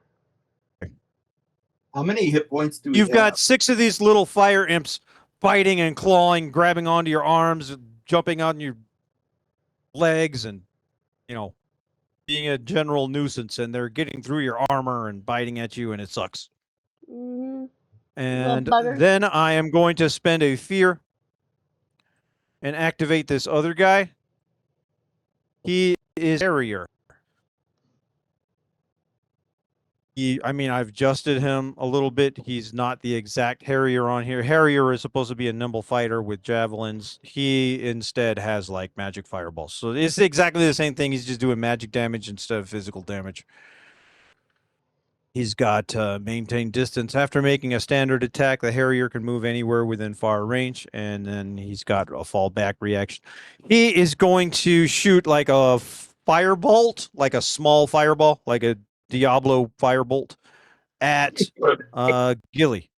How many hit points do we You've have? got 6 of these little fire imps biting and clawing, grabbing onto your arms, jumping on your legs, and being a general nuisance. And they're getting through your armor and biting at you, and it sucks. Mhm. And bugger. then I am going to spend a fear and activate this other guy. He is Harrier. I've adjusted him a little bit. He's not the exact Harrier on here. Harrier is supposed to be a nimble fighter with javelins. He instead has like magic fireballs. So it's exactly the same thing. He's just doing magic damage instead of physical damage. He's got maintain distance. After making a standard attack, the Harrier can move anywhere within far range, and then he's got a fallback reaction. He is going to shoot like a firebolt, like a small fireball, like a Diablo firebolt at Gilly.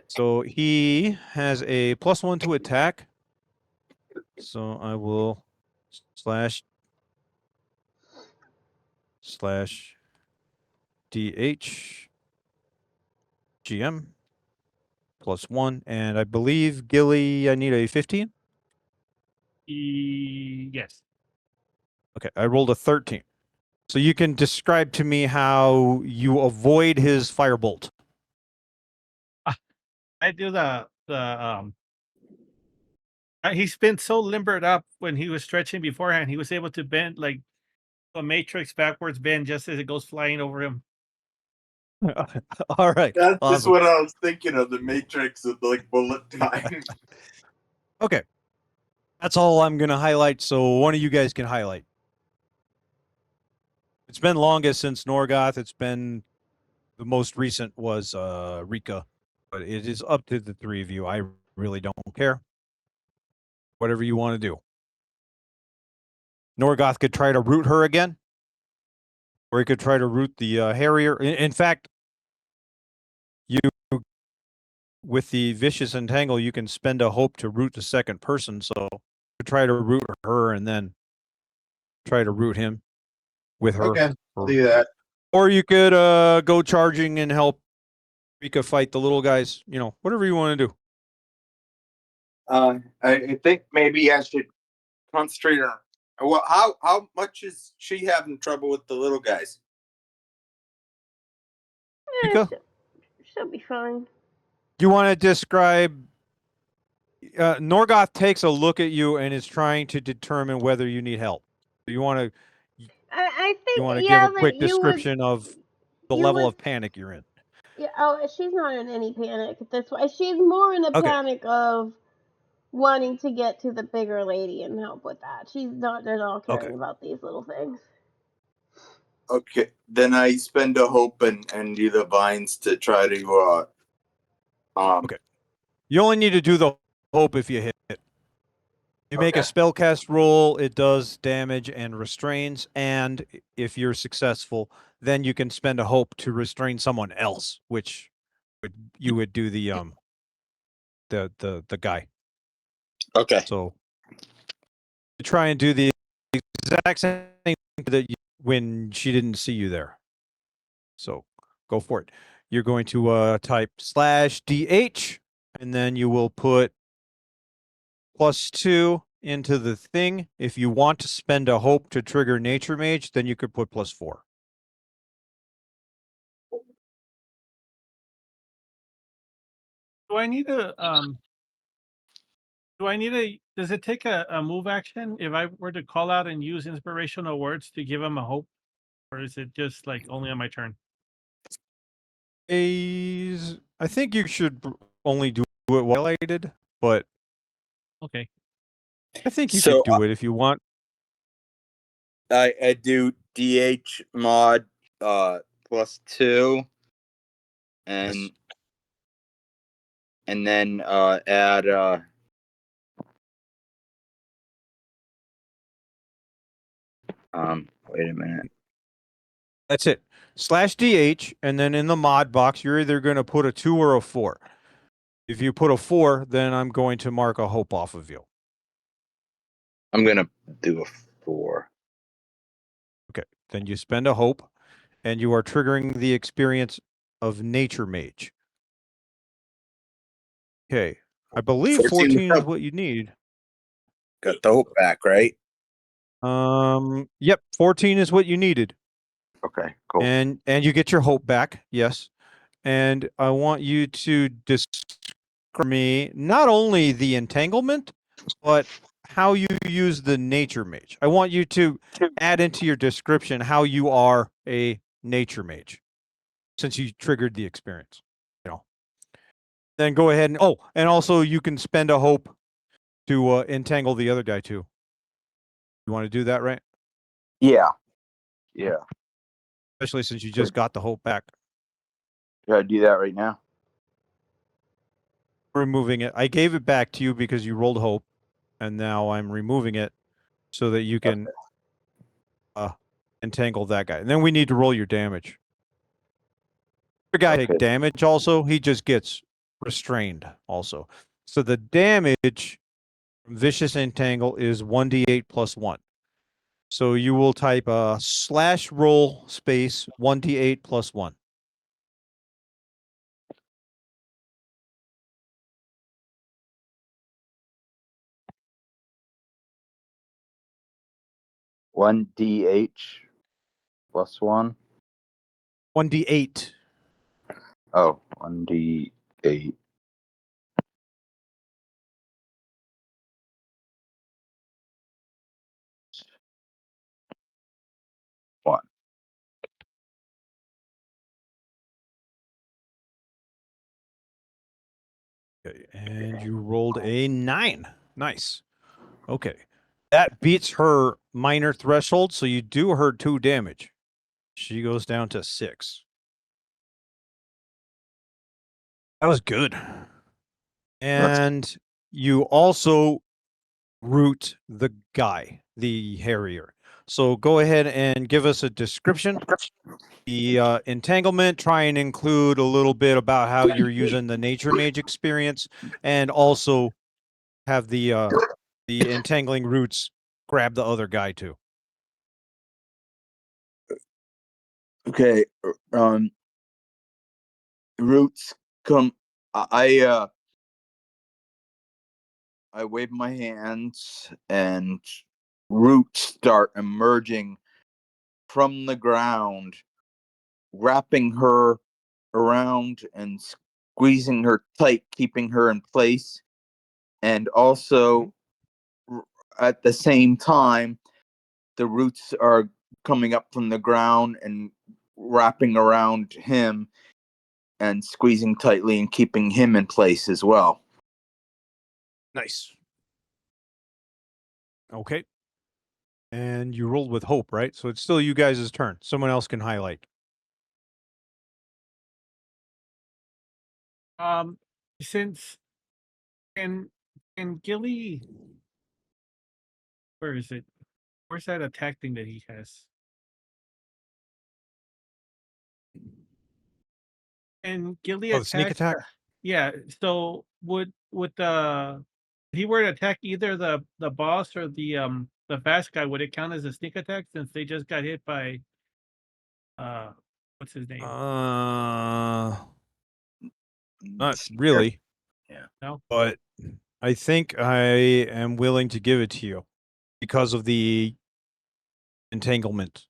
So he has a +1 to attack. So I will slash DH GM +1. And I believe Gilly, I need a 15. Yes. Okay, I rolled a 13. So you can describe to me how you avoid his firebolt. I do he's been so limbered up when he was stretching beforehand. He was able to bend like a matrix backwards bend just as it goes flying over him. All right. That's just Awesome. what I was thinking of, the Matrix of like bullet time. Okay. That's all I'm going to highlight. So one of you guys can highlight. It's been longest since Norgoth. It's been the most recent was Rika, but it is up to the 3 of you. I really don't care. Whatever you want to do. Norgoth could try to root her again, or he could try to root the Harrier. In fact, you with the vicious entangle, you can spend a hope to root the second person. So try to root her and then try to root him with her. Okay, I'll do that. Or you could go charging and help Rika fight the little guys. Whatever you want to do. I think maybe I should concentrate on. Well, how much is she having trouble with the little guys? Rika, She'll be fine. you want to describe? Norgoth takes a look at you and is trying to determine whether you need help. You want to I think give a that quick you would description of the you level would of panic you're in. yeah. Oh, she's not in any panic this way. She's more in a Okay. panic of wanting to get to the bigger lady and help with that. She's not at all caring about these little things. Okay, then I spend a hope and do the vines to try to Okay. You only need to do the hope if you hit. You make a spellcast roll, it does damage and restrains, and if you're successful, then you can spend a hope to restrain someone else, which you would do the guy. Okay. So you try and do the exact same thing that when she didn't see you there. So go for it. You're going to type /DH, and then you will put +2 into the thing. If you want to spend a hope to trigger Nature Mage, then you could put +4. Do I need a does it take a move action if I were to call out and use inspirational words to give him a hope? Or is it just like only on my turn? I think you should only do it while highlighted, but Okay. I think you So could do it if you want. I do DH mod +2 and Yes. and then add wait a minute. That's it. /DH, and then in the mod box, you're either going to put a 2 or a 4. If you put a 4, then I'm going to mark a hope off of you. I'm gonna do a 4. Okay. Then you spend a hope, and you are triggering the experience of Nature Mage. Okay. I believe 14 is what you need. Got the hope back, right? Yep, 14 is what you needed. Okay, cool. And you get your hope back. Yes. And I want you to describe me not only the entanglement, but how you use the nature mage. I want you to add into your description how you are a nature mage, since you triggered the experience. Then go ahead and also you can spend a hope to entangle the other guy too. You want to do that, right? Yeah. Especially since you just got the hope back. Should I do that right now? Removing it. I gave it back to you because you rolled hope, and now I'm removing it so that you can entangle that guy. And then we need to roll your damage. The guy take damage also. He just gets restrained also. So the damage from vicious entangle is 1d8 plus 1. So you will type /roll space 1d8 plus 1. One DH plus 1. 1d8. Oh, 1d8. One. Okay, and you rolled a 9. Nice. Okay. That beats her minor threshold, so you do her 2 damage. She goes down to 6. That was good. And you also root the guy, the harrier. So go ahead and give us a description. The entanglement, try and include a little bit about how you're using the nature mage experience, and also have the entangling roots grab the other guy too. Okay. Roots come. I wave my hands and roots start emerging from the ground, wrapping her around and squeezing her tight, keeping her in place. And also, at the same time, the roots are coming up from the ground and wrapping around him and squeezing tightly and keeping him in place as well. Nice. Okay. And you rolled with hope, right? So it's still you guys' turn. Someone else can highlight. Since can Gilly, where is it? Where's that attack thing that he has? And Gilly Oh, the sneak attack? Yeah. So would if he were to attack either the boss or the fast guy, would it count as a sneak attack since they just got hit by what's his name? Not really. Yeah. No? But I think I am willing to give it to you because of the entanglement.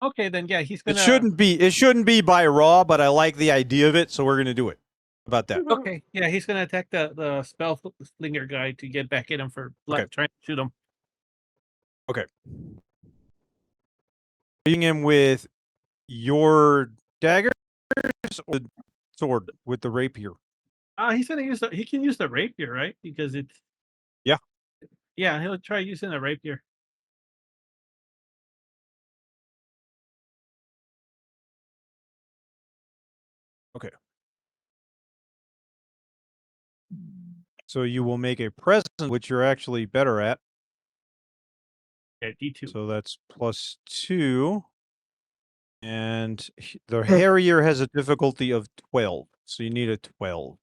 Okay, then yeah, he's gonna. It shouldn't be by raw, but I like the idea of it, so we're gonna do it. About that. Okay, yeah, he's gonna attack the spell slinger guy to get back at him for Okay. trying to shoot him. Okay. Hitting him with your dagger or the sword with the rapier? He's gonna use he can use the rapier, right? Because it's Yeah. Yeah, he'll try using the rapier. Okay. So you will make a present, which you're actually better at. Yeah, D2. So that's +2. And the Harrier has a difficulty of 12. So you need a 12.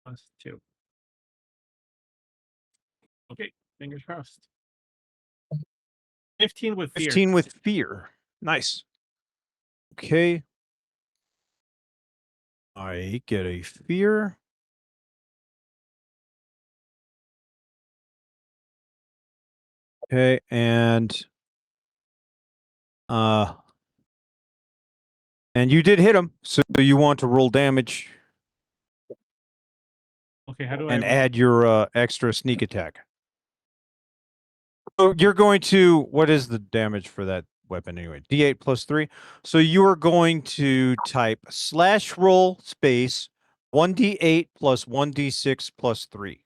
+2. Okay, fingers crossed. 15 with fear. 15 with fear. Nice. Okay. I get a fear. Okay, and you did hit him, so you want to roll damage Okay, how do and I add your extra sneak attack. So you're going to, what is the damage for that weapon anyway? D8 +3. So you are going to type /roll space 1d8 plus 1d6 plus 3.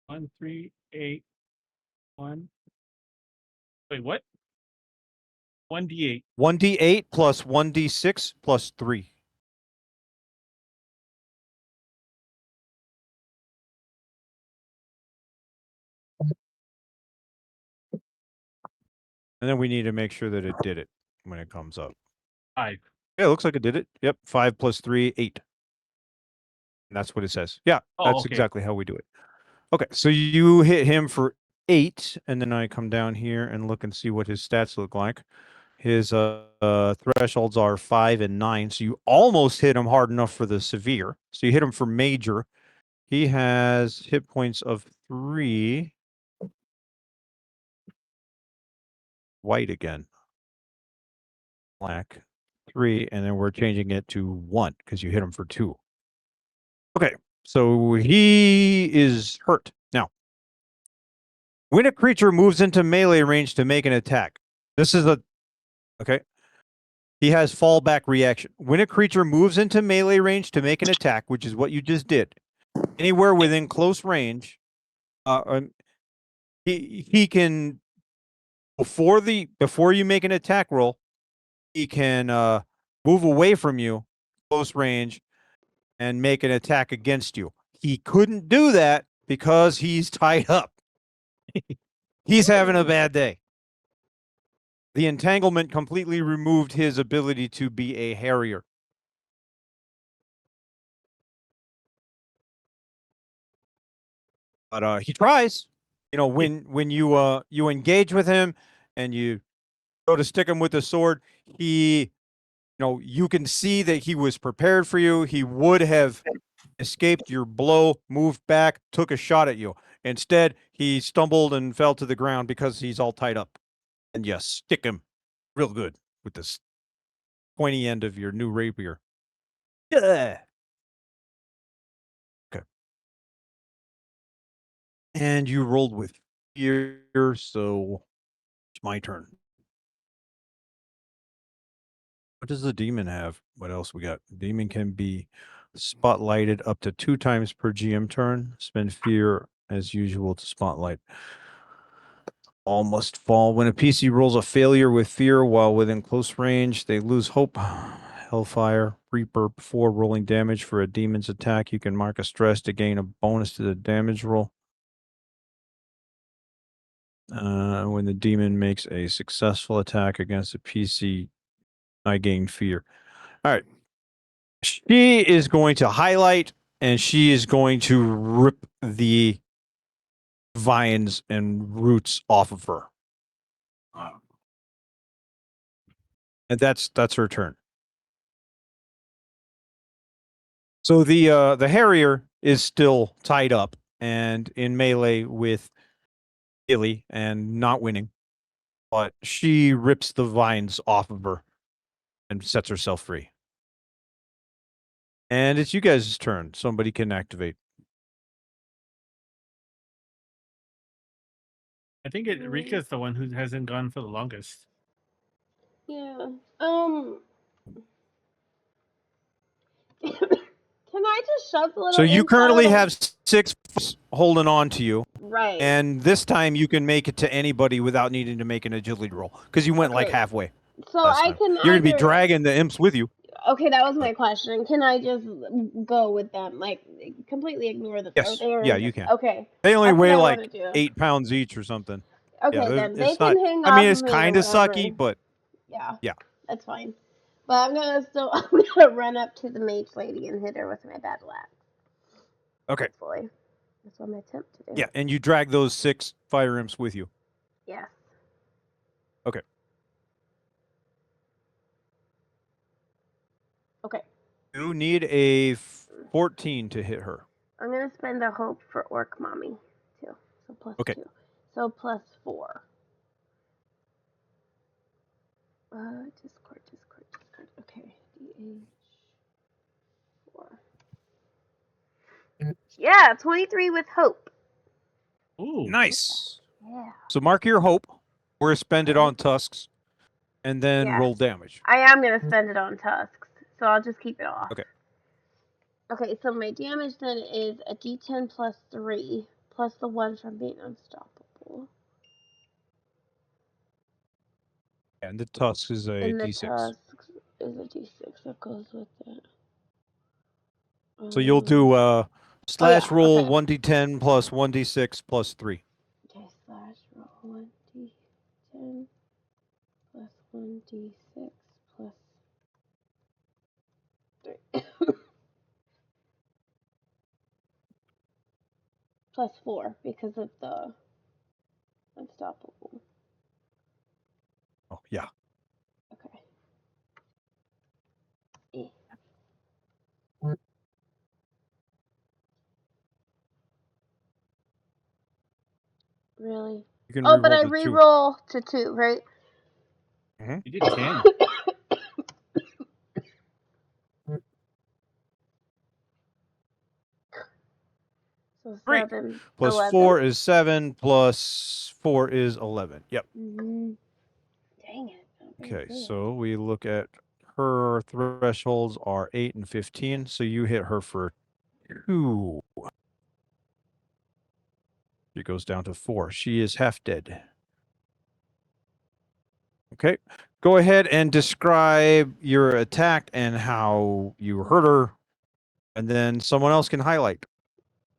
1, 3, 8, 1. Wait, what? 1d8. 1d8 plus 1d6 plus 3. And then we need to make sure that it did it when it comes up. 5. Yeah, it looks like it did it. Yep. 5 plus 3, 8. And that's what it says. Yeah, Oh, that's okay. exactly how we do it. Okay, so you hit him for 8, and then I come down here and look and see what his stats look like. His thresholds are 5 and 9, so you almost hit him hard enough for the severe. So you hit him for major. He has hit points of 3. White again. Black. 3, and then we're changing it to 1 because you hit him for 2. Okay, so he is hurt. Now, when a creature moves into melee range to make an attack, this is a okay. He has fallback reaction. When a creature moves into melee range to make an attack, which is what you just did, anywhere within close range, he can before you make an attack roll, he can move away from you, close range, and make an attack against you. He couldn't do that because he's tied up. He's having a bad day. The entanglement completely removed his ability to be a harrier. But he tries. You know, when you engage with him and you go to stick him with the sword, you can see that he was prepared for you. He would have escaped your blow, moved back, took a shot at you. Instead, he stumbled and fell to the ground because he's all tied up. And you stick him real good with this pointy end of your new rapier. Yeah. Okay. And you rolled with fear, so it's my turn. What does the demon have? What else we got? Demon can be spotlighted up to 2 times per GM turn. Spend fear as usual to spotlight. All must fall. When a PC rolls a failure with fear while within close range, they lose hope. Hellfire, Reaper, before rolling damage for a demon's attack, you can mark a stress to gain a bonus to the damage roll. When the demon makes a successful attack against a PC, I gain fear. All right. She is going to highlight and she is going to rip the vines and roots off of her. And that's her turn. So the Harrier is still tied up and in melee with Illy and not winning. But she rips the vines off of her and sets herself free. And it's you guys' turn. Somebody can activate. I think Rika's the one who hasn't gone for the longest. Yeah. Can I just shove the little So you imps currently out? have 6 holding on to you. Right. And this time you can make it to anybody without needing to make an agility roll. Because you went like Okay. halfway So last I time. can You're going to be either. dragging the imps with you. Okay, that was my question. Can I just go with them? Like, completely ignore them? Yes. Yeah, you can. Okay. They only That's what weigh I want like to do. 8 pounds each or something. Okay, Yeah, then they it's can not. hang I off mean, of it's me or kind of whatever. sucky, but Yeah. yeah. That's fine. But I'm gonna run up to the mage lady and hit her with my battle axe. Okay. Hopefully. That's what I'm attempt to do. Yeah, and you drag those 6 fire imps with you. Yes. Okay. Okay. You need a 14 to hit her. I'm gonna spend a hope for orc mommy too. So plus Okay. 2. So plus 4. Discord. Okay. DH4. Yeah, 23 with hope. Ooh. Nice. Yeah. So mark your hope. Or spend it Okay. on tusks. And then Yeah. roll damage. I am gonna spend it on tusks, so I'll just keep it off. Okay. Okay, so my damage then is a D10 plus 3 plus the 1 from being unstoppable. And the tusk is a And the d6. tusk is a D6 that goes with it. So you'll do slash yeah, roll okay. 1d10 plus 1d6 plus 3. Okay, slash roll 1d10 plus 1d6 plus 3. Plus 4 because of the unstoppable. Oh, yeah. Okay. Eh. Really? You can Oh, but reroll I the 2. re-roll to 2, right? You did 10. So 3 7, plus 11. 4 is 7 plus 4 is 11. Yep. Mm-hmm. Dang it. Okay, so we look at her thresholds are 8 and 15. So you hit her for 2. It goes down to 4. She is half dead. Okay. Go ahead and describe your attack and how you hurt her. And then someone else can highlight.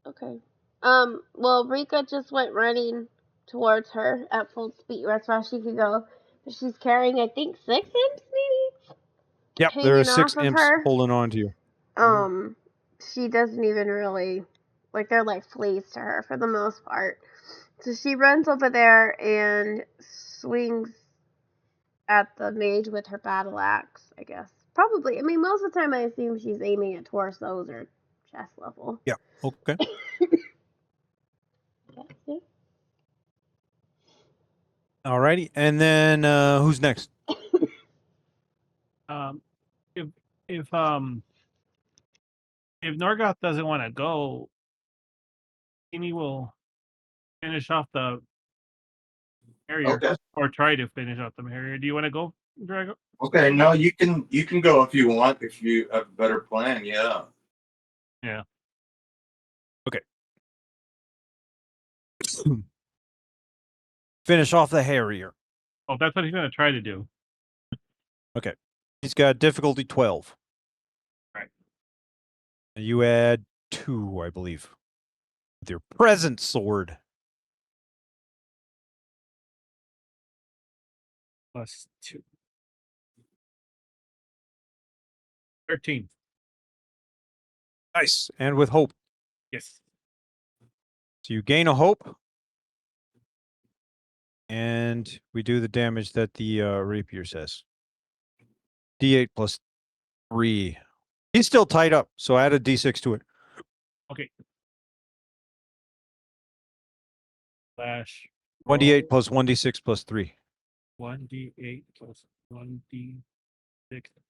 Okay. Well, Rika just went running towards her at full speed as fast as she could go. But she's carrying, I think, 6 imps, maybe? Yep, there are Hanging 6 off of imps her. holding on to you. She doesn't even really, like, they're like fleas to her for the most part. So she runs over there and swings at the mage with her battle axe, I guess. Probably. I mean, most of the time I assume she's aiming at torsos or chest level. Yeah. Okay. Yeah. Alrighty. And then who's next? If if Norgoth doesn't want to go, Amy will finish off the area. Okay. Or try to finish off the area. Do you want to go, Drago? Okay. No, you can go if you want. If you have a better plan, yeah. Yeah. Okay. Finish off the Harrier. Oh, that's what he's going to try to do. Okay. He's got difficulty 12. Right. And you add 2, I believe. With your present sword. Plus 2. 13. Nice. And with hope. Yes. So you gain a hope. And we do the damage that the rapier says. D8 plus 3. He's still tied up, so add a D6 to it. Okay. Slash. 1d8 plus 1d6 plus 3. 1d8 plus 1d6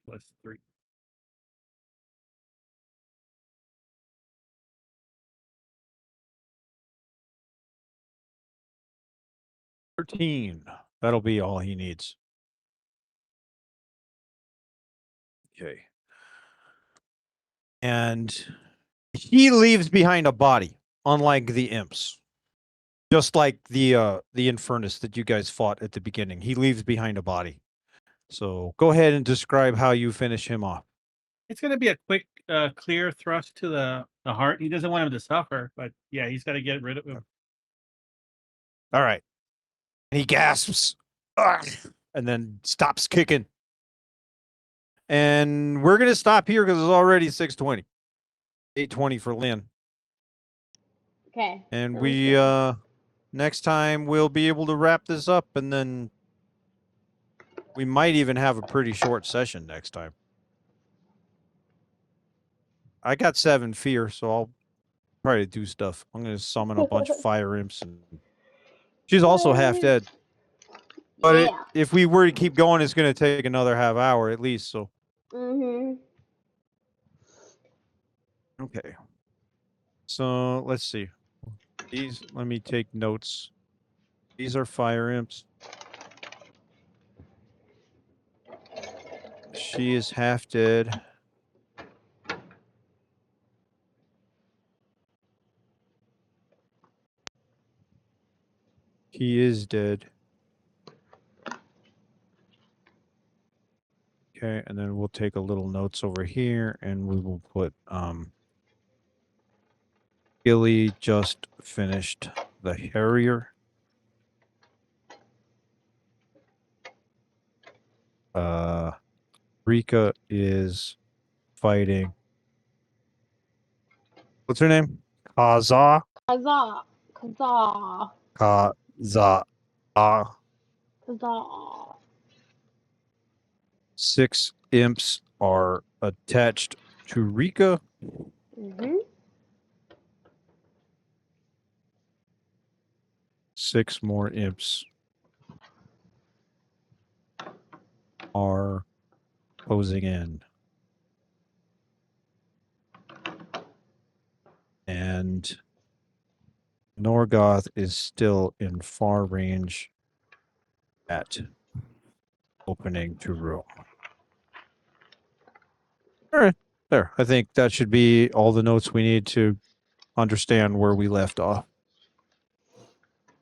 plus 3. 13. That'll be all he needs. Okay. And he leaves behind a body, unlike the imps. Just like the Infernus that you guys fought at the beginning. He leaves behind a body. So go ahead and describe how you finish him off. It's going to be a quick, clear thrust to the heart. He doesn't want him to suffer, but yeah, he's got to get rid of him. All right. And he gasps. Ugh, and then stops kicking. And we're going to stop here because it's already 6:20. 8:20 for Lynn. Okay. And sounds we good. next time we'll be able to wrap this up, and then we might even have a pretty short session next time. I got 7 fear, so I'll try to do stuff. I'm going to summon a bunch of fire imps, and she's also half dead. But Yeah. if we were to keep going, it's going to take another half hour at least. So Mhm. okay. So let's see. These, let me take notes. These are fire imps. She is half dead. He is dead. Okay, and then we'll take a little notes over here, and we will put Gilly just finished the Harrier. Rika is fighting. What's her name? Kaza. Huzzah. Huzzah. Kaza. 'Cause 6 imps are attached to Rika. Mhm. 6 more imps are closing in. And Norgoth is still in far range at opening to room. All right, there. I think that should be all the notes we need to understand where we left off.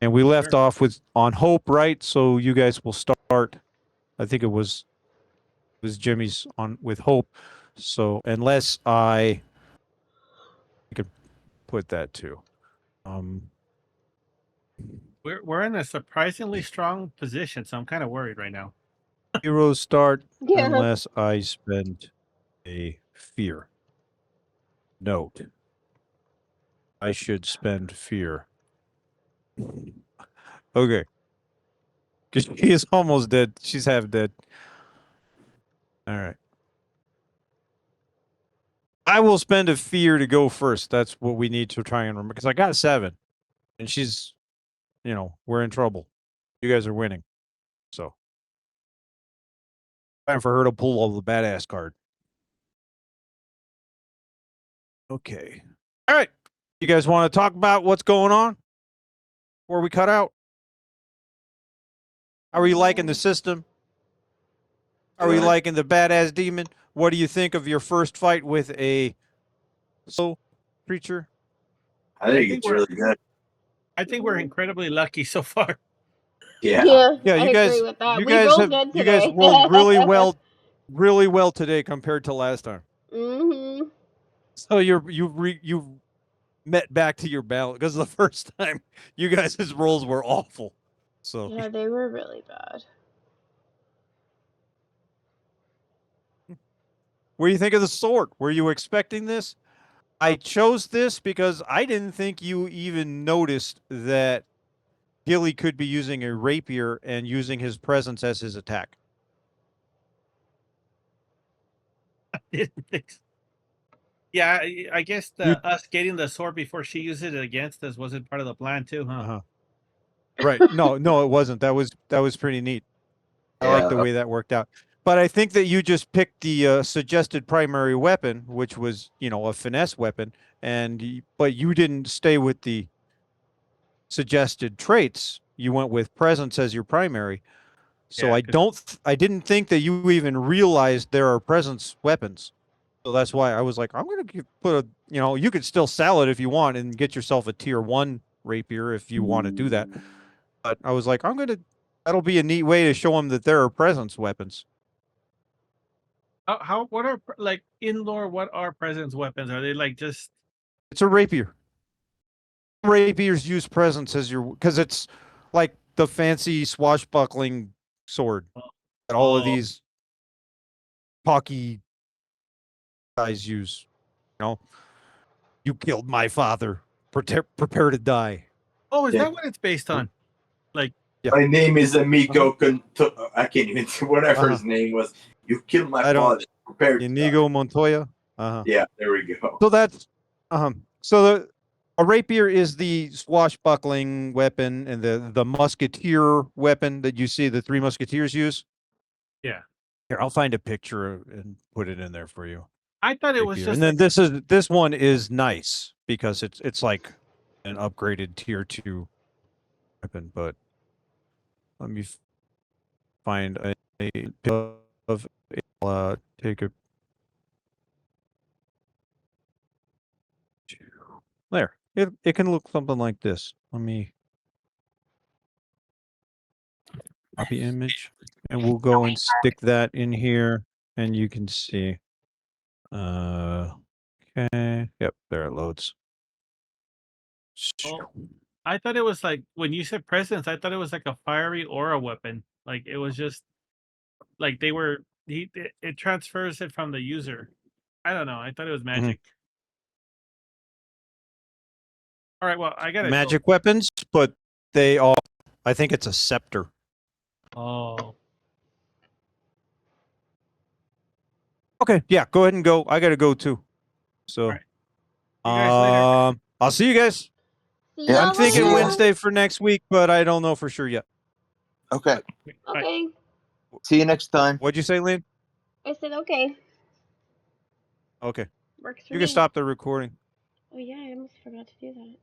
And we left Sure. off with on hope, right? So you guys will start. I think it was Jimmy's on with hope. So unless I could put that too. We're in a surprisingly strong position, so I'm kind of worried right now. Heroes start Yeah. unless I spend a fear. Note. I should spend fear. Okay. Because she is almost dead. She's half dead. All right. I will spend a fear to go first. That's what we need to try and remember. Because I got 7. And she's, we're in trouble. You guys are winning. So. Time for her to pull all the badass card. Okay. All right. You guys want to talk about what's going on? Before we cut out? How are you liking the system? Are we Good. liking the badass demon? What do you think of your first fight with a soul creature? I think think it's we're- really good. I think we're incredibly lucky so far. Yeah. Yeah. Yeah, I you guys, agree with that. you We guys rolled have, good you guys today. rolled really well today compared to last time. Mhm. So you met back to your balance because the first time you guys' rolls were awful. So Yeah, they were really bad. what do you think of the sword? Were you expecting this? I chose this because I didn't think you even noticed that Gilly could be using a rapier and using his presence as his attack. Didn't think so. Yeah, I guess You- us getting the sword before she used it against us wasn't part of the plan too, huh? Uh-huh. Right. No, it wasn't. That was pretty neat. I like the way that worked out. But I think that you just picked the suggested primary weapon, which was, a finesse weapon, but you didn't stay with the suggested traits you went with presence as your primary. So Yeah, I 'cause- I didn't think that you even realized there are presence weapons. So that's why I was like, I'm gonna put a, you could still sell it if you want and get yourself a tier 1 rapier if you want to do that. But I was like, that'll be a neat way to show them that there are presence weapons. what are like in lore? What are presence weapons? Are they like just? It's a rapier. Rapiers use presence as because it's like the fancy swashbuckling sword that all of Oh, these pocky guys use. You killed my father. Prepare to die. oh, is Yeah. that what it's based on? Like, My name is Amico. I can't even whatever his name was. You killed my I don't. father. Prepare to die. Inigo Montoya. Yeah, there we go. So that's a rapier is the swashbuckling weapon and the musketeer weapon that you see the 3 musketeers use. yeah, Here, I'll find a picture and put it in there for you. I thought it was Rapier. just And then like, this one is nice because it's like an upgraded tier 2 weapon, but let me find a of take a there. It can look something like this. Let me copy image, and we'll go and stick that in here, and you can see. Okay. Yep, there it loads. oh, I thought it was like when you said presence, I thought it was like a fiery aura weapon. Like it was just like they were. It transfers it from the user. I don't know. I thought it was magic. All right. Well, I gotta go. Magic weapons, but they all. I think it's a scepter. Oh, Okay, yeah, go ahead and go. I gotta go too. So, all right. See you guys later. I'll see you guys. See Yeah, I'm y'all thinking see ya. later. Wednesday for next week, but I don't know for sure yet. Okay. Bye. Okay. See you next time. What'd you say, Lynn? I said okay. Okay, Works for you me. can stop the recording. Oh yeah, I almost forgot to do that.